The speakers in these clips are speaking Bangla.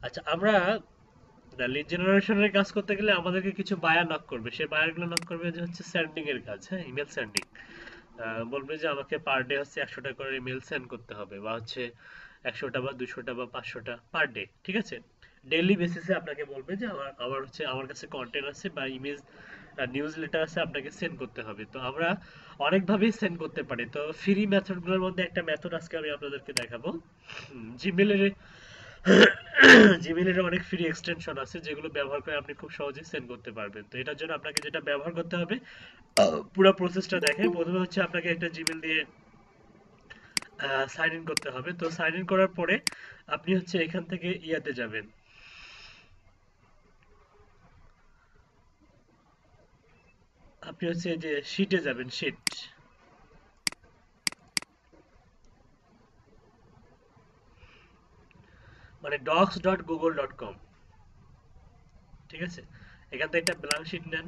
আচ্ছা, আমরা লিড জেনারেশনের কাজ করতে গেলে আমাদেরকে কিছু বায়ার নক করবে। সেই বায়ারগুলো নক করবে যে হচ্ছে সেন্ডিং এর কাজ, হ্যাঁ, ইমেল সেন্ডিং। বলবে যে আমাকে পার ডে হচ্ছে 100টা করে ইমেল সেন্ড করতে হবে, বা হচ্ছে 100টা বা 200টা বা 500টা পার ডে, ঠিক আছে? ডেইলি বেসিসে আপনাকে বলবে যে আমার আমার হচ্ছে আমার কাছে কন্টেন্ট আছে বা ইমেজ নিউজ লেটার আছে, আপনাকে সেন্ড করতে হবে। তো আমরা অনেকভাবেই সেন্ড করতে পারি। তো ফ্রি মেথডগুলোর মধ্যে একটা মেথড আজকে আমি আপনাদেরকে দেখাবো। জিমেলের জিমেলের অনেক ফ্রি এক্সটেনশন আছে যেগুলো ব্যবহার করে আপনি খুব সহজেই সেন্ড করতে পারবেন। তো এটার জন্য আপনাকে যেটা ব্যবহার করতে হবে, পুরো প্রসেসটা দেখেন। প্রথমে হচ্ছে আপনাকে একটা জিমেল দিয়ে সাইন ইন করতে হবে। তো সাইন ইন করার পরে আপনি হচ্ছে এখান থেকে ইয়াতে যাবেন, আপনি হচ্ছে যে শিটে যাবেন, শিট, মানে docs.google.com, ঠিক আছে? এখান থেকে একটা ব্ল্যাঙ্ক শিট নেন।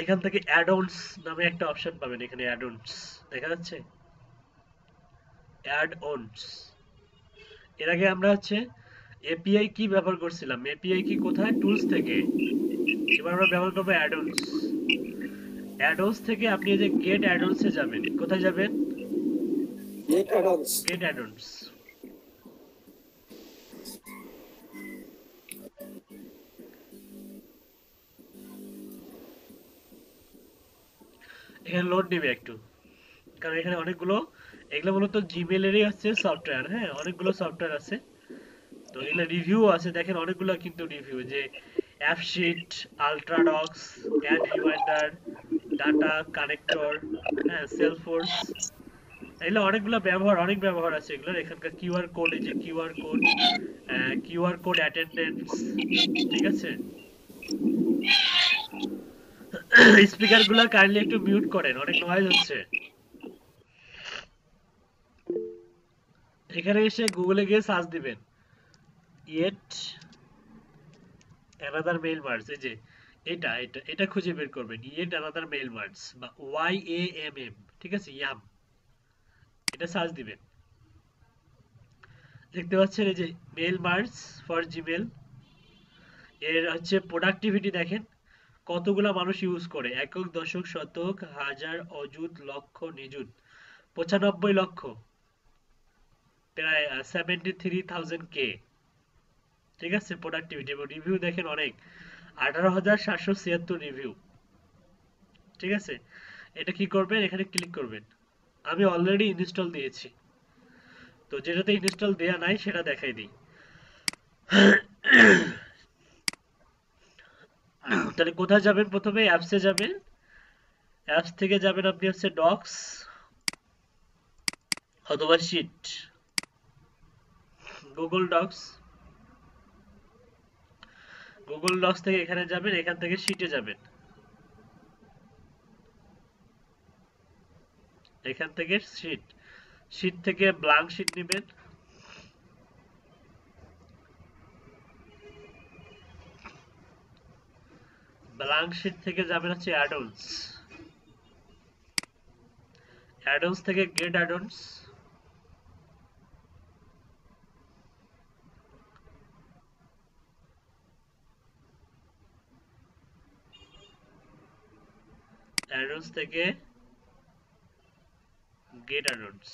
এখান থেকে অ্যাড-অনস নামে একটা অপশন পাবেন, এখানে অ্যাড-অনস দেখা যাচ্ছে, অ্যাড-অনস। এর আগে আমরা হচ্ছে এপিআই কি ব্যবহার করছিলাম, এপিআই কি কোথায়, টুলস থেকে। এবার আমরা ব্যবহার করবো অ্যাড-অনস। অ্যাড-অনস থেকে আপনি এই যে গেট অ্যাড-অনসে যাবেন। কোথায় যাবেন? Get add-ons. Get add ons. এখানে লোড নেবে একটু, কারণ এখানে অনেকগুলো, এগুলো মূলত জিমেলেরই হচ্ছে সফটওয়্যার, হ্যাঁ, অনেকগুলো সফটওয়্যার আছে। তো এগুলো রিভিউ আছে, দেখেন অনেকগুলো কিন্তু রিভিউ, যে অ্যাপশিট, আল্ট্রাডক্স, অ্যাড রিমাইন্ডার, ডাটা কানেক্টর, হ্যাঁ, সেলফোর্স, এগুলো অনেকগুলো ব্যবহার, অনেক ব্যবহার আছে এগুলোর। এখানকার কিউআর কোড, এই যে কিউআর কোড অ্যাটেন্ডেন্স, ঠিক আছে? স্পিকার গুলা কাইন্ডলি একটু মিউট করেন, অনেক নয়েজ হচ্ছে। এখানে এসে গুগলে গিয়ে সার্চ দিবেন ইয়েট অ্যানাদার মেইল মার্জ, এই যে এটা খুঁজে বের করবেন, ইয়েট অ্যানাদার মেইল মার্জ, বা YAMM, ঠিক আছে, ইয়াম, এটা সার্চ দিবেন। দেখতে পাচ্ছেন এই যে মেইল মার্জ ফর জিমেল। এর হচ্ছে প্রোডাক্টিভিটি দেখেন, কতগুলা মানুষ ইউজ করে, একক, দশক, শতক, হাজার, অযুত, লক্ষ, নিযুত, 95 লক্ষ, প্রায় 73,000 কে, ঠিক আছে, প্রোডাক্টিভিটি। এবং রিভিউ দেখেন অনেক, 18,776 রিভিউ, ঠিক আছে? এটা কি করবেন, এখানে ক্লিক করবেন। আমি অলরেডি ইনস্টল দিয়েছি, তো যেটাতে ইনস্টল দেয়া নাই সেটা দেখাই দিই। তাহলে কোথায় যাবেন, প্রথমে অ্যাপসে যাবেন। অ্যাপস থেকে যাবেন আপনি হচ্ছে ডক্স অথবা sheet, Google docs. Google docs থেকে এখানে যাবেন, এখান থেকে শিটে যাবেন, এখান থেকে শিট, শিট থেকে ব্ল্যাঙ্ক শিট নেবেন। ব্ল্যাঙ্ক শিট থেকে যাবেন হচ্ছে অ্যাডন্স, অ্যাডন্স থেকে গেট অ্যাডন্স, অ্যাডন্স থেকে গেট অ্যাডন্স।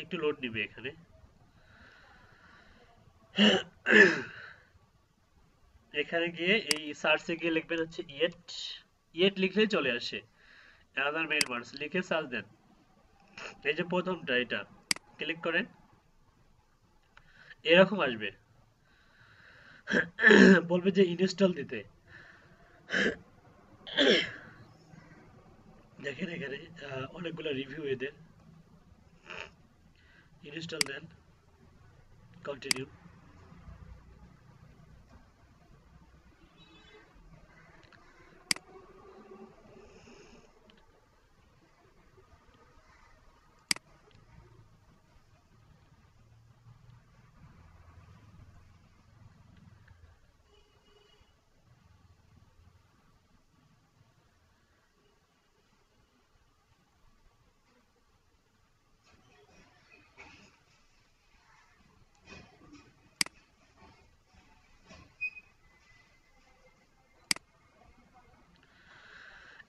একটু লোড নিবে এখানে। এখানে গিয়ে এই সার্চে গিয়ে লিখবেন হচ্ছে ইয়েট, ইয়েট লিখলেই চলে আসে। অ্যানাদার মেইল মার্জ লিখে সার্চ দেন, এই যে প্রথমটা, এটা ক্লিক করেন, এরকম আসবে। বলবে যে ইনস্টল দিতে। দেখেন এখানে অনেকগুলো রিভিউ এদের, ইনস্টল দেন, কন্টিনিউ।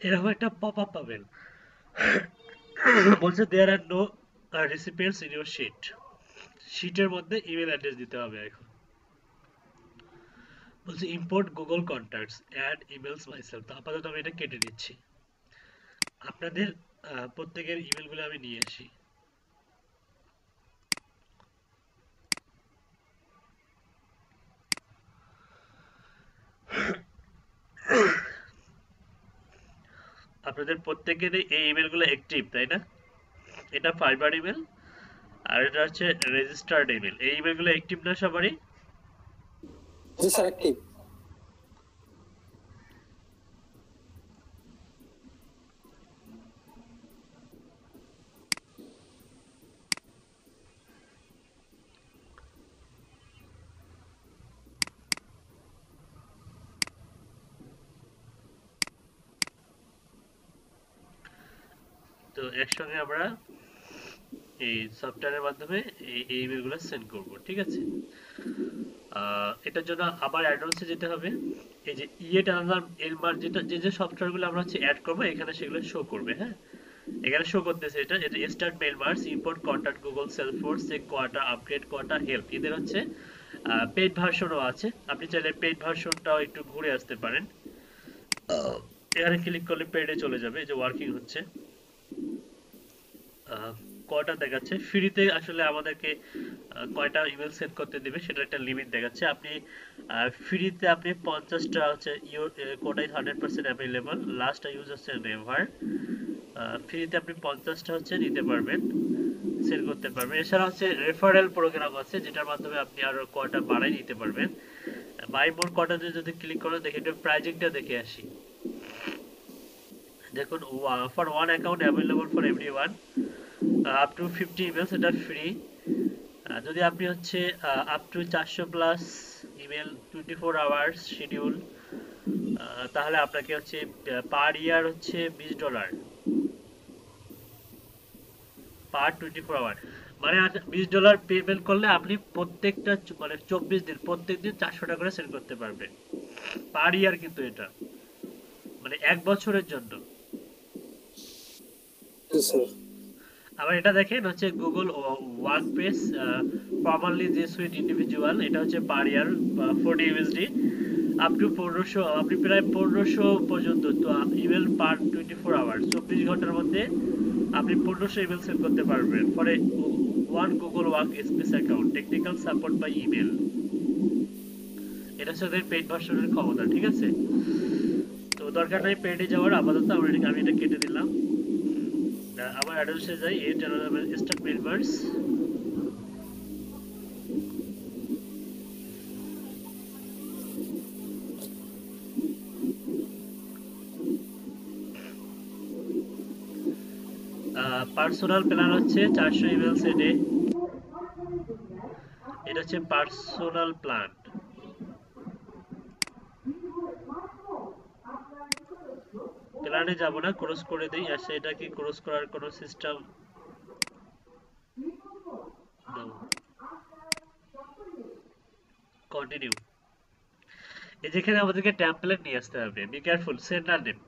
এরকম একটা পপ আপ পাবেন, বলছে there are no recipients in your sheet. শিটের মধ্যে ইমেল অ্যাড্রেস দিতে হবে এখন। বলছে import Google contacts add emails myself. তো আপাতত আমি এটা কেটে দিচ্ছি। আপনাদের প্রত্যেকের ইমেলগুলো আমি নিয়ে আসি। আপনাদের প্রত্যেকের এই ইমেলগুলো অ্যাক্টিভ, তাই না? এটা ফাইবার ইমেল আর এটা হচ্ছে রেজিস্টার্ড ইমেল। এই ইমেলগুলো অ্যাক্টিভ না সবারই? জি স্যার, অ্যাক্টিভ। তো একসঙ্গে আমরা এই সফটওয়্যারের মাধ্যমে এই ইমেলগুলো সেন্ড করব, ঠিক আছে? এটার জন্য আবার অ্যাডভান্সে যেতে হবে। এই যে ইয়েট আনাদার এলমার, যেটা যে যে সফটওয়্যারগুলো আমরা হচ্ছে অ্যাড করবো এখানে সেগুলো শো করবে, হ্যাঁ? এখানে শো করতেছে এটা start mail merge, import contact Google Salesforce, check quota, upgrade quota, help. এদের হচ্ছে পেইড ভার্সনও আছে, আপনি চাইলে পেইড ভার্সনটাও একটু ঘুরে আসতে পারেন। এখানে ক্লিক করলে পেইডে চলে যাবে, এই যে ওয়ার্কিং হচ্ছে। কয়টা দেখাচ্ছে ফ্রিতে, আসলে আমাদেরকে কয়টা ইমেল সেন্ড করতে দিবে সেটা একটা লিমিট দেখাচ্ছে। আপনি ফ্রিতে আপনি 50টা হচ্ছে your quota is 100% available, last use হচ্ছে নেভার। ফ্রিতে আপনি 50টা হচ্ছে নিতে পারবেন, সেল করতে পারবেন। এছাড়া হচ্ছে রেফারেল প্রোগ্রাম আছে যেটার মাধ্যমে আপনি আরো কয়টা বাড়াই নিতে পারবেন। বাই মোর কটাতে যদি ক্লিক করেন, দেখে একটু প্রাইজিংটা দেখে আসি। দেখুন, for one account available for everyone, up to 50 emails, এটা ফ্রি। যদি আপনি হচ্ছে up to 400 plus email 24 hours schedule, তাহলে আপনাকে হচ্ছে পার ইয়ার হচ্ছে $20 পার 24 আওয়ার। মানে $20 পেমেন্ট করলে আপনি প্রত্যেকটা মানে 24 দিন প্রত্যেক দিন 400 টাকা করে সেন্ড করতে পারবেন পার ইয়ার, কিন্তু এটা মানে 1 বছরের জন্য। জি স্যার। আবার এটা দেখেন হচ্ছে গুগল ওয়ার্কপ্রেস ফর্মালি যে সুইট ইন্ডিভিজুয়াল, এটা হচ্ছে পার ইয়ার 40 ইউএসডি, আপ টু 1500, আপনি প্রায় 1500 পর্যন্ত তো ইমেল পার 24 আওয়ার, 24 ঘন্টার মধ্যে আপনি 1500 ইমেল সেন্ড করতে পারবেন for one Google workspace account, technical support by email. এটা হচ্ছে পেইড ভার্সনের ক্ষমতা, ঠিক আছে? তো দরকার নাই পেইডে যাওয়ার, আপাতত আমি এটা কেটে দিলাম। আবার অ্যাডভান্সে যাই, এই স্টার্ট মেম্বার্স। পার্সোনাল প্ল্যান হচ্ছে 400 ইমেলস এ ডে, এটা হচ্ছে পার্সোনাল প্ল্যান। প্ল্যানে যাব না, ক্রস করে দেই। আর সেটা কি ক্রস করার কোনো সিস্টেম? কন্টিনিউ। এই যেখানে আমাদেরকে টেমপ্লেট নিয়ে আসতে হবে, বি কেয়ারফুল, সেন্ডার নেম।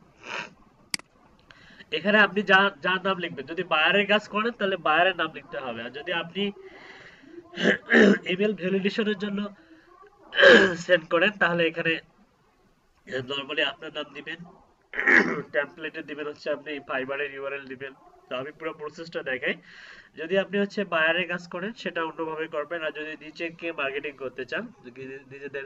এখানে আপনি যার নাম লিখবেন, যদি বায়ারের কাজ করেন তাহলে বায়ারের নাম লিখতে হবে, আর যদি আপনি ইমেল ভ্যালিডেশনের জন্য সেন্ড করেন তাহলে এখানে নরমালি আপনার নাম দিবেন, টেমপ্লেটে দিবেন হচ্ছে আপনি ফাইবারের ইউআরএল দিবেন। তো আমি পুরো প্রসেসটা দেখাই। যদি আপনি হচ্ছে বায়ারের কাজ করেন সেটা অন্যভাবে করবেন, আর যদি নিজেকে মার্কেটিং করতে চান, নিজেদের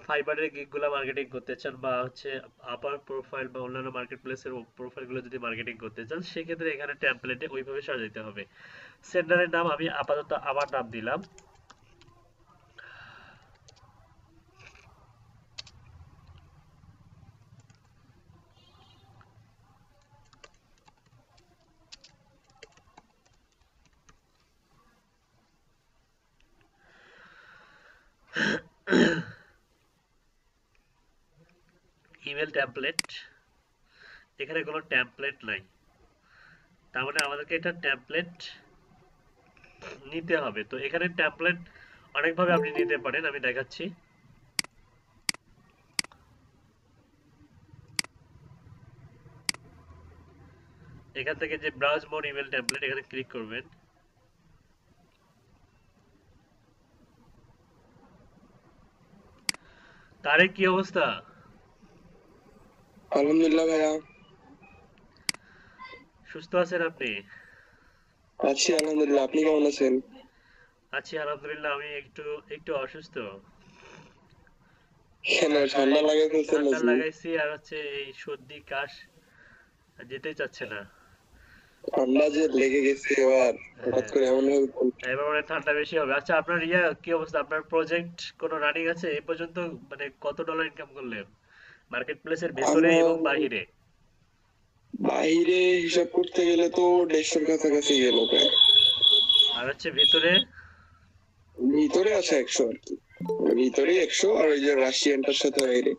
ফাইবারের গিগগুলো মার্কেটিং করতে চান, বা হচ্ছে আপার প্রোফাইল বা অন্যান্য মার্কেট প্লেসের প্রোফাইলগুলো যদি মার্কেটিং করতে চান, সেক্ষেত্রে এখানে টেমপ্লেটে ওইভাবে সাজাইতে হবে। সেন্ডারের নাম আমি আপাতত আমার নাম দিলাম। ইমেল টেমপ্লেট, এখানে কোনো টেমপ্লেট নাই, তার মানে আমাদেরকে এটা টেমপ্লেট নিতে হবে। তো এখানে টেমপ্লেট অনেকভাবে আপনি নিতে পারেন, আমি দেখাচ্ছি। এখান থেকে যে ব্রাউজ মোর ইমেল টেমপ্লেট এখানে ক্লিক করবেন। তারেক কি অবস্থা? আলহামদুলিল্লাহ ভাইয়া, সুস্থ আছেন আপনি? আছি আলহামদুলিল্লাহ। আপনি কেমন আছেন? আছি আলহামদুলিল্লাহ। আমি একটু একটু অসুস্থ। কেন ঠান্ডা লাগাই ফেলছেন ঠান্ডা নাকি? লাগাইছি আর হচ্ছে এই সর্দি কাশ যেতেই চাচ্ছে না। ঠান্ডা যে লেগে গেছে এবার, হঠাৎ হ্যাঁ, করে এমন ভাবে এবার মানে ঠান্ডা বেশি হবে। আচ্ছা, আপনার কি অবস্থা? আপনার প্রজেক্ট কোনো রানিং আছে এই পর্যন্ত? মানে কত ডলার ইনকাম করলেন মার্কেট প্লেসের ভেতরে এবং আমার বাহিরে? বাইরে হিসাব করতে গেলে তো 150-র কাছাকাছি গেল প্রায়। আর হচ্ছে ভেতরে? ভিতরে আছে 100 আর কি। ভিতরে 100 আর ওই যে রাশিয়ানটার সাথে বাইরে।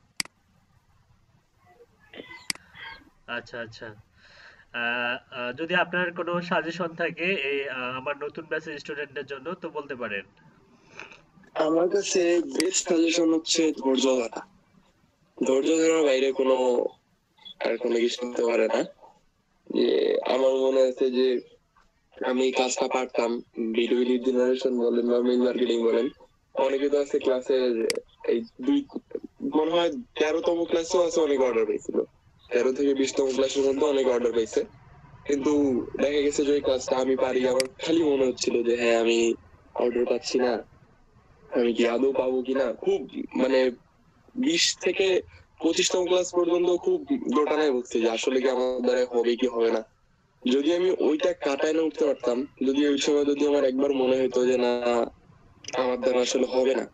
আচ্ছা আচ্ছা। যদি আপনার কোনো সাজেশন থাকে এই আমার নতুন ব্যাচের স্টুডেন্টদের জন্য তো বলতে পারেন। আমার কাছে বেস্ট সাজেশন হচ্ছে ধৈর্য ধরা। ধৈর্য ধরার বাইরে কোনো আর কোনো কিছু হতে পারে না। যে আমার মনে আছে যে আমি কাজটা পারতাম, ভিডিও লিড জেনারেশন বলেন বা মেইল মার্কেটিং বলেন, অনেকে তো আছে ক্লাসের এই দুই মনে হয় 13তম ক্লাসেও আছে, অনেক অর্ডার পেয়েছিল। 13 থেকে 20তম ক্লাসের মধ্যে অনেক অর্ডার পেয়েছে, কিন্তু দেখা গেছে যে ওই কাজটা আমি পারি, আমার খালি মনে হচ্ছিল যে হ্যাঁ আমি অর্ডার পাচ্ছি না, আমি কি আদৌ পাবো কিনা। খুব মানে 20 থেকে 25তম ক্লাস পর্যন্ত খুব দোটানায় ভুগছি যে আসলে কি আমার দ্বারা হবে কি হবে না। যদি আমি ওইটা কাটায় না উঠতে পারতাম, যদি ওই সময় যদি আমার একবার মনে হতো যে না আমার দ্বারা আসলে হবে না,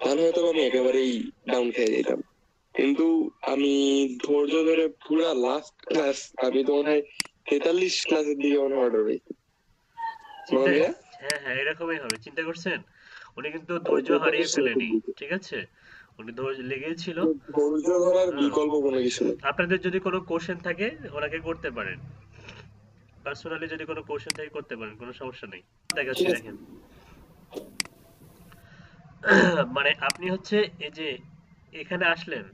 তাহলে হয়তো আমি একেবারেই ডাউন খেয়ে যেতাম। কিন্তু আমি ধৈর্য ধরে পুরা লাস্ট ক্লাস, আমি তো মনে হয় 43 ক্লাসের দিকে মনে অর্ডার পেয়েছি। চিন্তা হ্যাঁ হ্যাঁ, এরকমই হবে। চিন্তা করছেন? উনি কিন্তু ধৈর্য হারিয়ে ফেলেনি। ঠিক আছে? উনি ধৈর্য লেগেই ছিল। ধৈর্য ধরার হ্যাঁ। বিকল্প কোনো কিছু নেই। আপনাদের যদি কোনো কোশ্চেন থাকে ওনাকে করতে পারেন। পার্সোনালি যদি কোনো কোশ্চেন থাকে করতে পারেন, কোনো সমস্যা নেই। দেখাচ্ছি ঠিক আছে। দেখেন। মানে আপনি হচ্ছে এই যে এখানে আসলেন,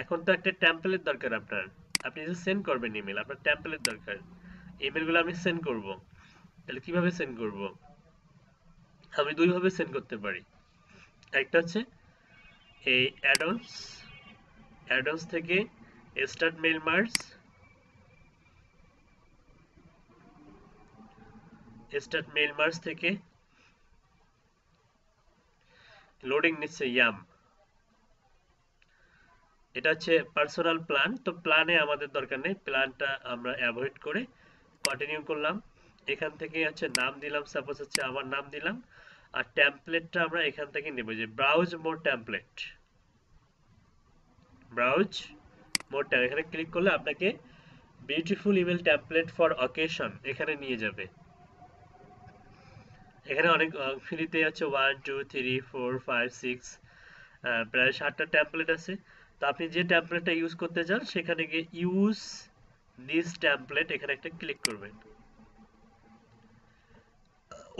এখন তো একটা টেমপ্লেট দরকার আপনার। আপনি যে সেন্ড করবেন ইমেল, আপনার টেমপ্লেট দরকার। ইমেলগুলো আমি সেন্ড করব। তাহলে কিভাবে সেন্ড করব? আমি দুই ভাবে সেন্ড করতে পারি। একটা হচ্ছে এই অ্যাডন্স থেকে স্টার্ট মেইল মার্জ, থেকে লোডিং নিচ্ছে ইয়াম। এটা হচ্ছে পার্সোনাল প্ল্যান। তো প্ল্যানে আমাদের দরকার নেই, প্ল্যানটা আমরা অ্যাভয়েড করে কন্টিনিউ করলাম। এখান থেকে হচ্ছে নাম দিলাম, সাপোজ হচ্ছে আমার নাম দিলাম। আর টেমপ্লেটটা আমরা এখান থেকে নেব, যে ব্রাউজ মোর টেমপ্লেট। ব্রাউজ মোর টেমপ্লেট এখানে ক্লিক করলে আপনাকে beautiful email template for occasion এখানে নিয়ে যাবে। এখানে অনেক ফ্রিতে আছে 1 2 3 4 5 6 প্রায় 7টা টেমপ্লেট আছে। তো আপনি যে টেমপ্লেটটা ইউজ করতে চান সেখানে গিয়ে ইউজ দিস টেমপ্লেট এখানে একটা ক্লিক করবেন।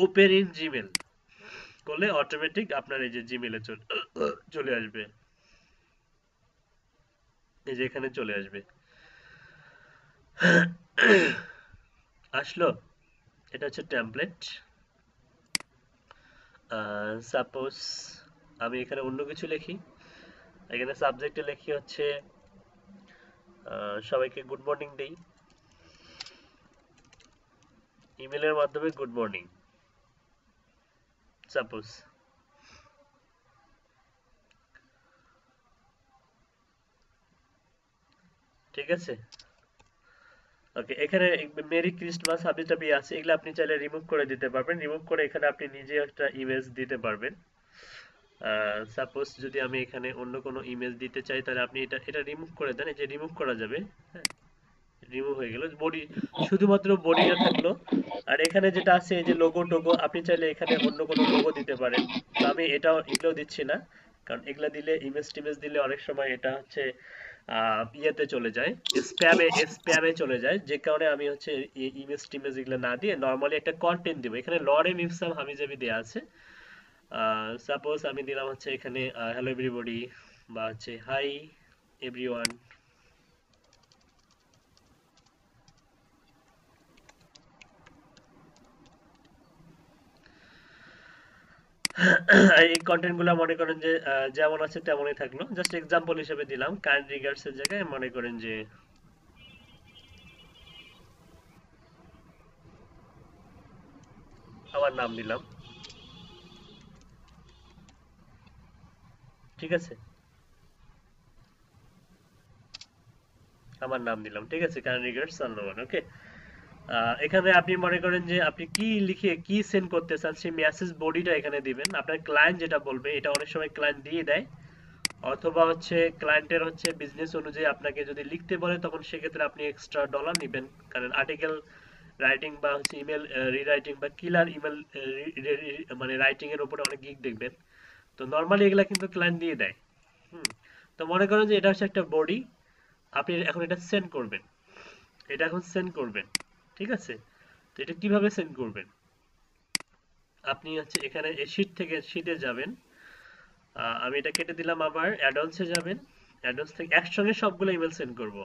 ওপেন ইন জিমেল করলে অটোমেটিক আপনার এই যে জিমেলে চলে আসবে। এই যে এখানে চলে আসবে। আসলো? এটা হচ্ছে টেমপ্লেট। সাপোজ আমি এখানে অন্য কিছু লিখি। এখানে সাবজেক্টে লিখি হচ্ছে সবাইকে গুড মর্নিং দেই, ইমেলের মাধ্যমে গুড মর্নিং সাপোজ। ঠিক আছে? ওকে, এখানে মেরি ক্রিসমাস হাবি টাবি আছে, এগুলো আপনি চাইলে রিমুভ করে দিতে পারবেন। রিমুভ করে এখানে আপনি নিজে একটা ইমেজ দিতে পারবেন। সাপোজ যদি আমি এখানে অন্য কোনো ইমেজ দিতে চাই তাহলে আপনি এটা এটা রিমুভ করে দেন। এই যে রিমুভ করা যাবে। হ্যাঁ, রিমুভ হয়ে গেল। বডি, শুধুমাত্র বডিটা থাকলো। আর এখানে যেটা আছে এই যে লোগো টোগো, আপনি চাইলে এখানে অন্য কোনো লোগো দিতে পারেন। তো আমি এগুলো দিচ্ছি না, কারণ এগুলা দিলে ইমেজ টিমেজ দিলে অনেক সময় এটা হচ্ছে ইয়েতে চলে যায়, স্প্যামে চলে যায়। যে কারণে আমি হচ্ছে ইমেজ টিমেজ এগুলো না দিয়ে নর্মালি একটা কন্টেন্ট দিব। এখানে লরেন ইফসাম হাবিজাবি দেওয়া আছে। সাপোজ আমি দিলাম হচ্ছে এখানে হ্যালো এভরিবডি, বা হচ্ছে হাই এভরিওয়ান। এই কন্টেন্ট গুলা মনে করেন যে যেমন আছে তেমনই থাকলো, জাস্ট এক্সাম্পল হিসেবে দিলাম। কাইন্ড রিগার্ডস এর জায়গায় মনে করেন যে আমার নাম দিলাম, ঠিক আছে, আমার নাম দিলাম, ঠিক আছে, কাইন্ড রিগার্ডস আন্নোভান, ওকে। এখানে আপনি মনে করেন যে আপনি কি লিখে কি সেন্ড করতে চান সেই মেসেজ বডিটা এখানে দিবেন। আপনার ক্লায়েন্ট যেটা বলবে, এটা অনেক সময় ক্লায়েন্ট দিয়ে দেয়, অথবা হচ্ছে ক্লায়েন্টের হচ্ছে বিজনেস অনুযায়ী আপনাকে যদি লিখতে বলে তখন সেক্ষেত্রে আপনি এক্সট্রা ডলার নেবেন, কারণ আর্টিকেল রাইটিং বা হচ্ছে ইমেল রিরাইটিং বা কিলার ইমেল মানে রাইটিং এর উপরে অনেক গিগ দেখবেন। তো নর্মালি এগুলা কিন্তু ক্লায়েন্ট দিয়ে দেয়। হুম। তো মনে করেন যে এটা হচ্ছে একটা বডি, আপনি এখন এটা সেন্ড করবেন, এটা এখন সেন্ড করবেন, ঠিক আছে। তো এটা কিভাবে সেন্ড করবেন, আপনি হচ্ছে এখানে এই শীট থেকে শীটে যাবেন। আমি এটা কেটে দিলাম, আবার অ্যাডভান্সে যাবেন, অ্যাডভান্স থেকে একসঙ্গে সবগুলো ইমেল সেন্ড করব।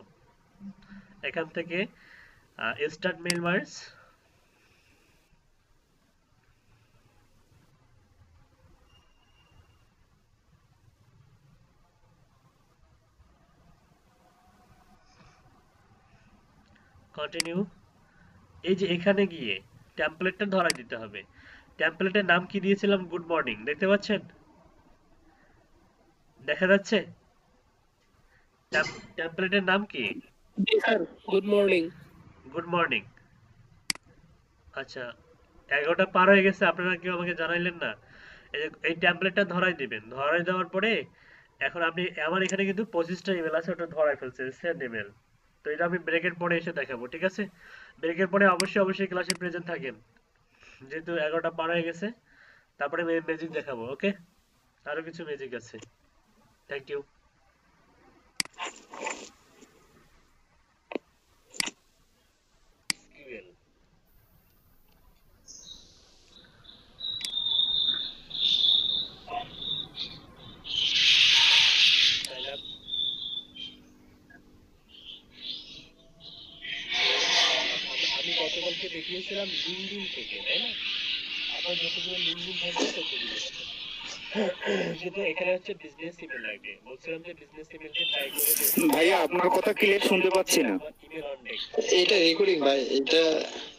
এখান থেকে স্টার্ট মেইল মার্জ, কন্টিনিউ। এই যে এখানে গিয়ে টেমপ্লেটটা ধরাই দিতে হবে। টেমপ্লেটের নাম কি দিয়েছিলাম? গুড মর্নিং, দেখতে পাচ্ছেন? দেখা যাচ্ছে টেমপ্লেটের নাম কি? জি sir, good morning. Good morning. আচ্ছা, 11টা পার হয়ে গেছে, আপনারা কেউ আমাকে জানাইলেন না। এই যে এই টেমপ্লেটটা ধরাই দিবেন, ধরাই দেওয়ার পরে এখন আপনি, আমার এখানে কিন্তু 25টা ইমেল আছে, ওটা ধরাই ফেলছে সেন্ড ইমেল। তো এটা আমি ব্রেকের পরে এসে দেখাবো, ঠিক আছে। ব্রেকের পরে অবশ্যই অবশ্যই ক্লাসে প্রেজেন্ট থাকেন, যেহেতু 11টা পার হয়ে গেছে। তারপরে ম্যাজিক দেখাবো, ওকে। আরো কিছু ম্যাজিক আছে। Thank you. আমি গতকালকে দেখিয়েছিলাম লিঙ্কডইন থেকে, তাই না? আপনার যতগুলো লিঙ্কডইন থাকবে ততগুলো, কিন্তু এখানে হচ্ছে বিজনেস ইমেল লাগবে। বলছিলাম যে বিজনেস ইমেলকে ট্রাই করে দেখুন। ভাইয়া আপনার কথা ক্লিয়ার শুনতে পাচ্ছি না। ইমেল অন ডেক, এটা রেকর্ডিং ভাই, এটা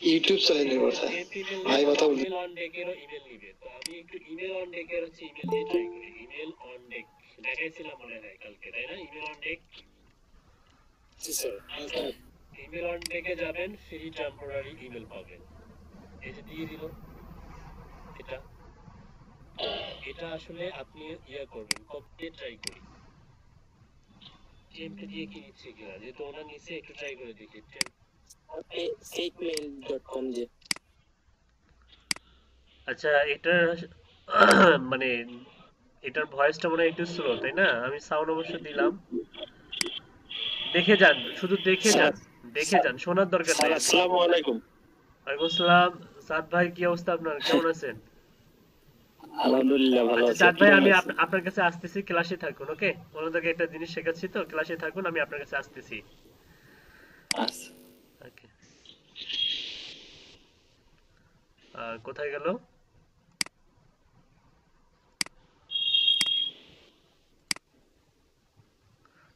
ইউটিউব চ্যানেলের কথা। টেম্প ইমেল ভাই নিবে, কথা বলতে ইমেল অন ডেকেরও ইমেল নিবে। তো আমি একটু ইমেল অন ডেকের হচ্ছে ইমেল দিয়ে ট্রাই করি। ইমেল অন ডেক দেখাইছিলাম মনে হয় কালকে, তাই না? ইমেল অন ডেক, জি স্যার, ইমেল অন ডেকে যাবেন, ফ্রি টেম্পোরারি ইমেল পাবেন। এই যে দিয়ে দিল এটা, এটা আসলে আপনি ইয়া করবেন, কপি ট্রাই করি। টেম্প দিয়ে কি নিচ্ছে কিনা, যেহেতু ওনার নিচে একটু ট্রাই করে দেখি। টেম্প, fakeMail.com যে। আচ্ছা, এটা মানে এটার ভয়েসটা মনে হয় একটু স্লো, তাই না? আমি সাউন্ড অবশ্য দিলাম। দেখে যান, শুধু দেখে স্যার, যান, দেখে যান, শোনার দরকার স্যার নাই। আসসালামু আলাইকুম। ওয়ালাইকুম আসসালাম। সাদ ভাই, কি অবস্থা আপনার, কেমন আছেন? আলহামদুলিল্লাহ ভালো আচ্ছা আছি, সাদ আপনি ভাই, কেমন আমি আছেন? আপনার কাছে আসতেছি, ক্লাসে থাকুন, ওকে। ওনাদেরকে একটা জিনিস শেখাচ্ছি, তো ক্লাসে থাকুন, আমি আপনার কাছে আসতেছি। আচ্ছা। ওকে। কোথায় গেল?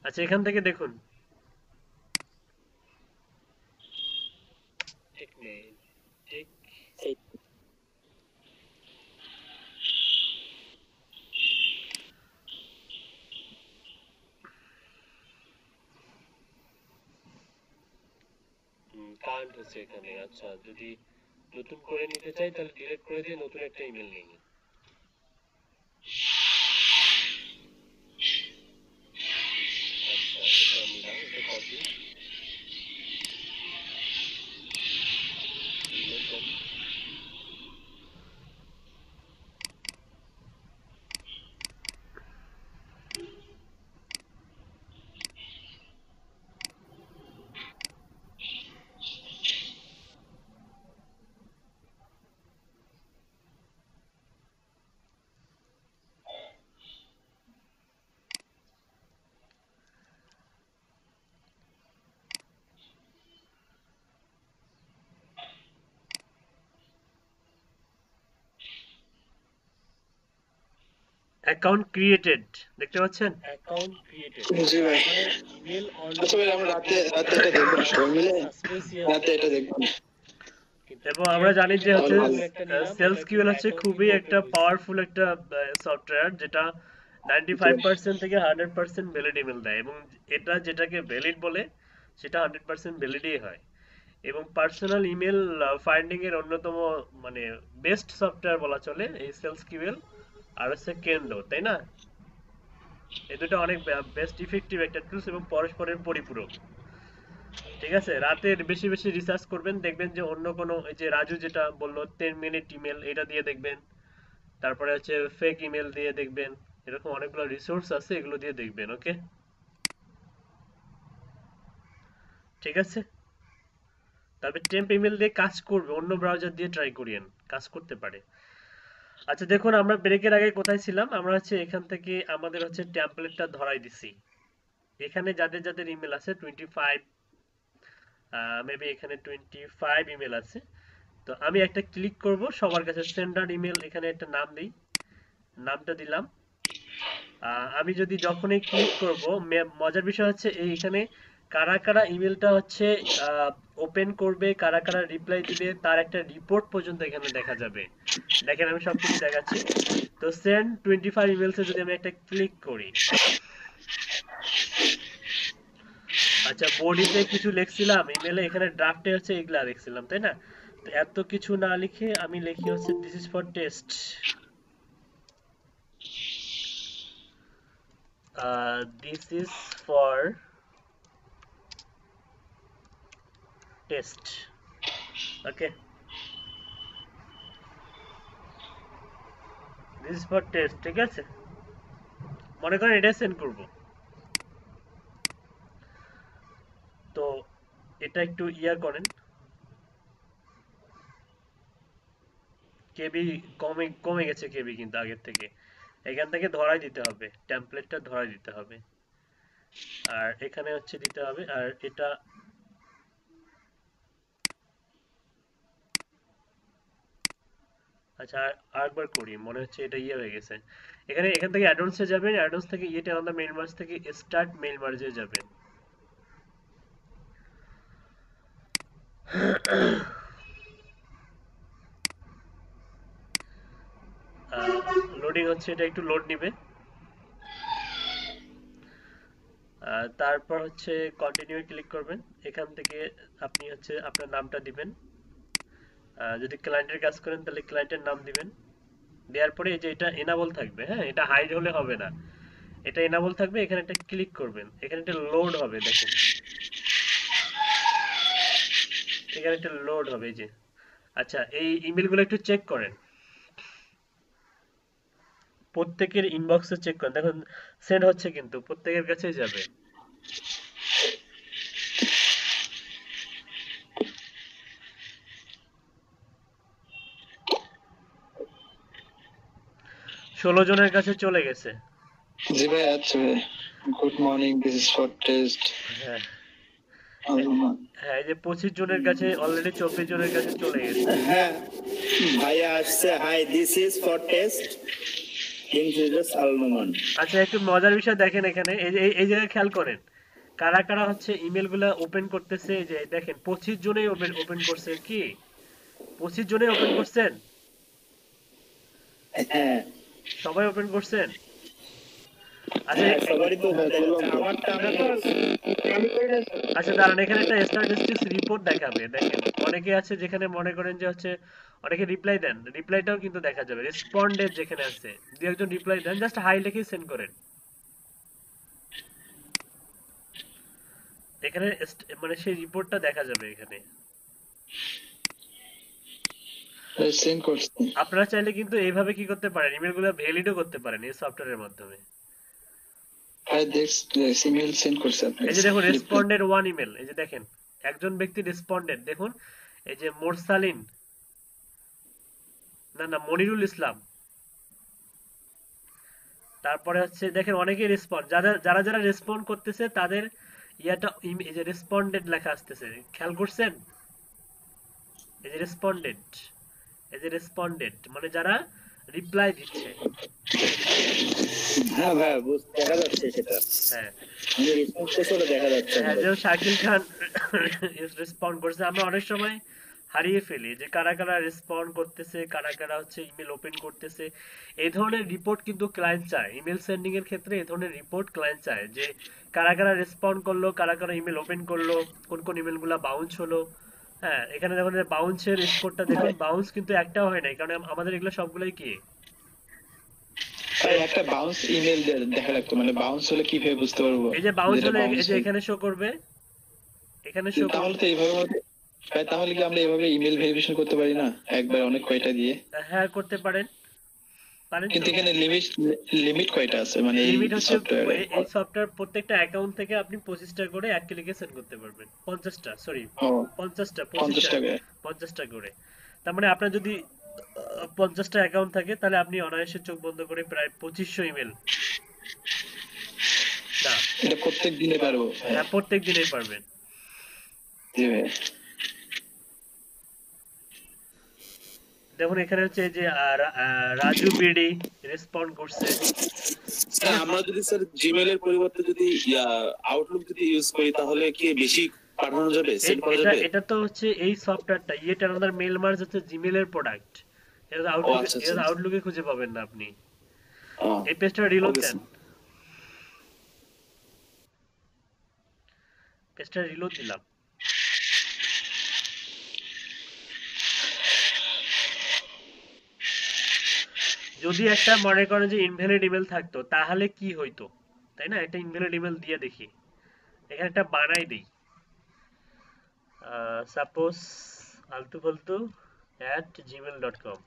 আচ্ছা, এখান থেকে দেখুন। টেক মেইল, টেক, এই কারেন্ট হচ্ছে এখানে। আচ্ছা, যদি নতুন করে নিতে চাই তাহলে ডিলিট করে দিয়ে নতুন একটা ইমেল নিই। আচ্ছা, এটা নিলাম, এটা copy, email copy. Account created দেখতে পাচ্ছেন, অ্যাকাউন্ট ক্রিয়েটেড জি ভাই। মানে ইমেল আচ্ছা ভাই, আমরা রাতে রাতে এটা দেখবো সবাই মিলে, রাতে এটা দেখবো। এবং আমরা জানি যে হচ্ছে ভালো। সেলস কিউএল হচ্ছে খুবই একটা পাওয়ারফুল একটা সফটওয়্যার যেটা 95% থেকে 100% ভ্যালিড ইমেল দেয়, এবং এটা যেটাকে ভ্যালিড বলে সেটা 100% ভ্যালিডই হয়। এবং পার্সোনাল ইমেল ফাইন্ডিং এর অন্যতম মানে বেস্ট সফটওয়্যার বলা চলে এই সেলস কিউএল আর হচ্ছে কেন্ডো, তাই না? এই দুটো অনেক বেস্ট ইফেক্টিভ একটা টুলস এবং পরস্পরের পরিপূরক। ঠিক আছে, রাতে বেশি বেশি রিসার্চ করবেন, দেখবেন যে অন্য কোনো এই যে রাজু যেটা বললো 10 মিনিট ইমেল, এটা দিয়ে দেখবেন। তারপরে হচ্ছে ফেক ইমেল দিয়ে দেখবেন। এরকম অনেকগুলো রিসোর্স আছে, এগুলো দিয়ে দেখবেন। ওকে, ঠিক আছে। তবে টেম্প ইমেল দিয়ে কাজ করবে, অন্য ব্রাউজার দিয়ে ট্রাই করিয়েন, কাজ করতে পারে। আচ্ছা দেখুন, আমরা ব্রেকের আগে কোথায় ছিলাম? আমরা হচ্ছে এখান থেকে আমাদের হচ্ছে টেমপ্লেটটা ধরাই দিছি। এখানে যাদের যাদের ইমেল আছে 25, মেবি এখানে 25 ইমেল আছে। তো আমি একটা ক্লিক করব, সবার কাছে সেন্ডার ইমেল, এখানে একটা নাম দিই, নামটা দিলাম। আমি যদি যখনই ক্লিক করব, মজার বিষয় হচ্ছে এইখানে কারা কারা ইমেলটা হচ্ছে ওপেন করবে, কারা কারা রিপ্লাই দিবে, তার একটা রিপোর্ট পর্যন্ত এখানে দেখা যাবে। দেখেন আমি সবকিছু দেখাচ্ছি। তো সেন্ড 25 ইমেলসে যদি আমি একটা ক্লিক করি, আচ্ছা বডিতে কিছু লিখছিলাম ইমেলে, এখানে ড্রাফটে হচ্ছে এগুলা লিখছিলাম, তাই না? তো এত কিছু না লিখে আমি লিখি হচ্ছে this is for test, this is for test. Okay, this is for test, ঠিক আছে। মনে করেন এটা সেন্ড করব, তো এটা একটু ইয়া করেন, কেবি কমে কমে গেছে কেবি কিন্তু আগের থেকে। এখান থেকে ধরাই দিতে হবে, টেমপ্লেটটা ধরাই দিতে হবে, আর এখানে হচ্ছে দিতে হবে, আর এটা আচ্ছা আরেকবার করি, মনে হচ্ছে এটা ইয়ে হয়ে গেছে। এখান থেকে অ্যাডভান্সে যাবেন, অ্যাডভান্স থেকে ইয়েটা আমাদের মেইল মার্জ থেকে স্টার্ট মেইল মার্জে যাবেন। লোডিং হচ্ছে, এটা একটু লোড নিবে। তারপর হচ্ছে কন্টিনিউ ক্লিক করবেন, এখান থেকে আপনি হচ্ছে আপনার নামটা দিবেন। যদি ক্লায়েন্টের কাজ করেন তাহলে ক্লায়েন্টের নাম দিবেন। দেওয়ার পরে এই যে এটা এনাবল থাকবে, হ্যাঁ এটা হাইড হলে হবে না, এটা এনাবল থাকবে। এখানে একটা ক্লিক করবেন, এখানে একটা লোড হবে, দেখেন এখানে একটা লোড হবে এই যে। আচ্ছা এই ইমেলগুলো একটু চেক করেন, প্রত্যেকের ইনবক্সে চেক করেন, দেখুন সেন্ড হচ্ছে কিন্তু প্রত্যেকের কাছেই যাবে। ষোলো জনের কাছে চলে গেছে। জি ভাই, আচ্ছা ভাই। Good morning, this is for test. হ্যাঁ হ্যাঁ, এই যে 25 জনের কাছে অলরেডি 24 জনের কাছে চলে গেছে। হ্যাঁ ভাইয়া আসছে, hi this is for test ইনফিউজাস আলনোমান। আচ্ছা একটু মজার বিষয় দেখেন, এখানে এই জায়গায় খেয়াল করেন কারা কারা হচ্ছে ইমেল গুলা ওপেন করতেছে। এই যে দেখেন 25 জনেই ওপেন করছে, কি 25 জনেই ওপেন করছেন? হ্যাঁ সবাই ওপেন করছেন? আচ্ছা হ্যাঁ, সবারই তো আমারটা আমি করছি। আচ্ছা দাঁড়ান, এখানে একটা স্ট্যাটিস্টিক্স রিপোর্ট দেখাবে, দেখেন অনেকে আছে যেখানে মনে করেন যে হচ্ছে অনেকে রিপ্লাই দেন, রিপ্লাইটাও কিন্তু দেখা যাবে। রেসপন্ডেড যেখানে আছে, দু একজন রিপ্লাই দেন, জাস্ট হাই লিখে সেন্ড করেন। এখানে মানে সেই রিপোর্টটা দেখা যাবে এখানে। সেন্ড করছি। আপনারা চাইলে কিন্তু এইভাবে কি করতে পারেন, ইমেলগুলো ভ্যালিডও করতে পারেন এই সফটওয়্যারের মাধ্যমে। ভাই দেখছি, ইমেল সেন্ড করছি আপনাকে। এই যে দেখুন রেসপন্ডেড ওয়ান ইমেল, এই যে দেখেন একজন ব্যক্তি রেসপন্ডেড, দেখুন এই যে মোরসালিন, না মনিরুল ইসলাম। তারপরে হচ্ছে দেখেন অনেকেই রেসপন্ড, যারা যারা রেসপন্ড করতেছে তাদের ইয়াটা এই যে রেসপন্ডেড লেখা আসতেছে, খেয়াল করছেন? এই যে রেসপন্ডেড, এই যে রেসপন্ডেড মানে যারা রিপ্লাই দিচ্ছে। হ্যাঁ ভাই দেখা যাচ্ছে সেটা, হ্যাঁ আমি রেসপন্স করছি ওটা দেখা যাচ্ছে হ্যাঁ, আমাদের। যেমন শাকিল খান রেসপন্ড করছে। আমরা অনেক সময় হারিয়ে ফেলি যে কারা কারা রেসপন্ড করতেছে, কারা কারা হচ্ছে ইমেল ওপেন করতেছে। এই ধরনের রিপোর্ট কিন্তু ক্লায়েন্ট চায়। ইমেল সেন্ডিং এর ক্ষেত্রে এই ধরনের রিপোর্ট ক্লায়েন্ট চায় যে কারা কারা রেসপন্ড করলো, কারা কারা ইমেল ওপেন করলো, কোন কোন ইমেল গুলা বাউন্স হলো। হ্যাঁ, এখানে দেখুন বাউন্সের স্কোরটা দেখুন, বাউন্স কিন্তু একটাও হয় নাই, কারণ আমাদের এগুলো সবগুলোই কি ভাই একটা বাউন্স ইমেল দেখা লাগতো, মানে বাউন্স হলে কিভাবে বুঝতে পারবো? এই যে বাউন্স যেটা হলে এই bounce যে হলো। এখানে শো করবে, এখানে শো তাহলে করবে। তো এইভাবে ভাই, তাহলে কি আমরা এইভাবে ইমেল ভেরিফিকেশন করতে পারি না একবার অনেক কয়টা দিয়ে? হ্যাঁ, করতে পারেন, পারেন কিন্তু তো। এখানে লিমিট কয়টা আছে মানে এই লিমিট হচ্ছে সফটওয়্যারে? এই সফটওয়্যার প্রত্যেকটা অ্যাকাউন্ট থেকে আপনি 25টা করে এক ক্লিকে সেন্ড করতে পারবেন। 50টা, সরি ও 50টা, 50 টাকা। 50টা করে। তার মানে আপনার যদি 50টা অ্যাকাউন্ট থাকে তাহলে আপনি অনায়াসে চোখ বন্ধ করে প্রায় 2500 ইমেল, না এটা প্রত্যেক দিনে পারবো? হ্যাঁ, প্রত্যেক দিনেই পারবেন। জি ভাই। দেখুন এখানে হচ্ছে এই যে রাজু বিডি রেসপন্ড করছে। স্যার আমরা যদি স্যার জিমেল এর পরিবর্তে যদি আউটলুক যদি ইউজ করি তাহলে কি বেশি পাঠানো যাবে, সেন্ড করা এটা যাবে? এটা তো হচ্ছে এই সফটওয়্যারটা ইয়েট অ্যানাদার মেল মার্জ হচ্ছে জিমেল এর প্রোডাক্ট। এটা আচ্ছা, আচ্ছা। আউটলুকে খুঁজে পাবেন না আপনি। ও, এই পেজটা রিলোড Okay, দেন, পেজটা রিলোড দিলাম। যদি একটা মনে করেন যে ইনভ্যালিড ইমেল থাকতো তাহলে কি হইতো, তাই না? একটা ইনভ্যালিড ইমেল দিয়ে দেখি, এখানে একটা বানাই দিই। সাপোজ আলতু ফালতু @gmail.com,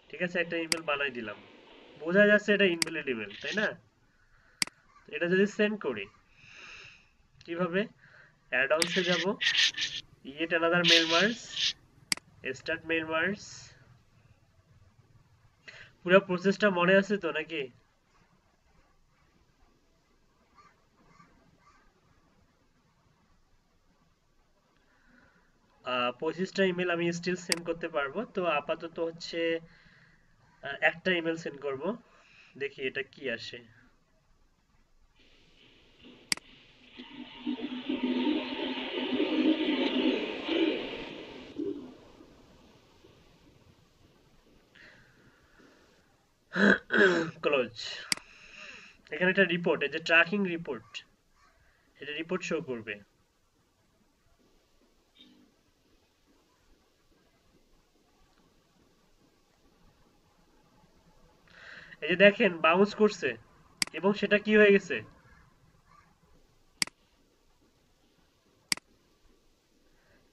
ঠিক আছে, একটা ইমেল বানাই দিলাম, বোঝা যাচ্ছে এটা ইনভ্যালিড ইমেল, তাই না? এটা যদি সেন্ড করি কিভাবে, অ্যাড অনসে যাব, yet another mail merge, start mail merge. পুরো প্রসেসটা মনে আছে তো নাকি? পঁচিশটা ইমেল আমি স্টিল সেন্ড করতে পারবো। তো আপাতত হচ্ছে একটা ইমেল সেন্ড করব, দেখি এটা কি আসে। ক্লোজ। এখানে একটা রিপোর্ট, এই যে ট্র্যাকিং রিপোর্ট, এটা রিপোর্ট শো করবে। এই যে দেখেন বাউন্স করছে এবং সেটা কি হয়ে গেছে,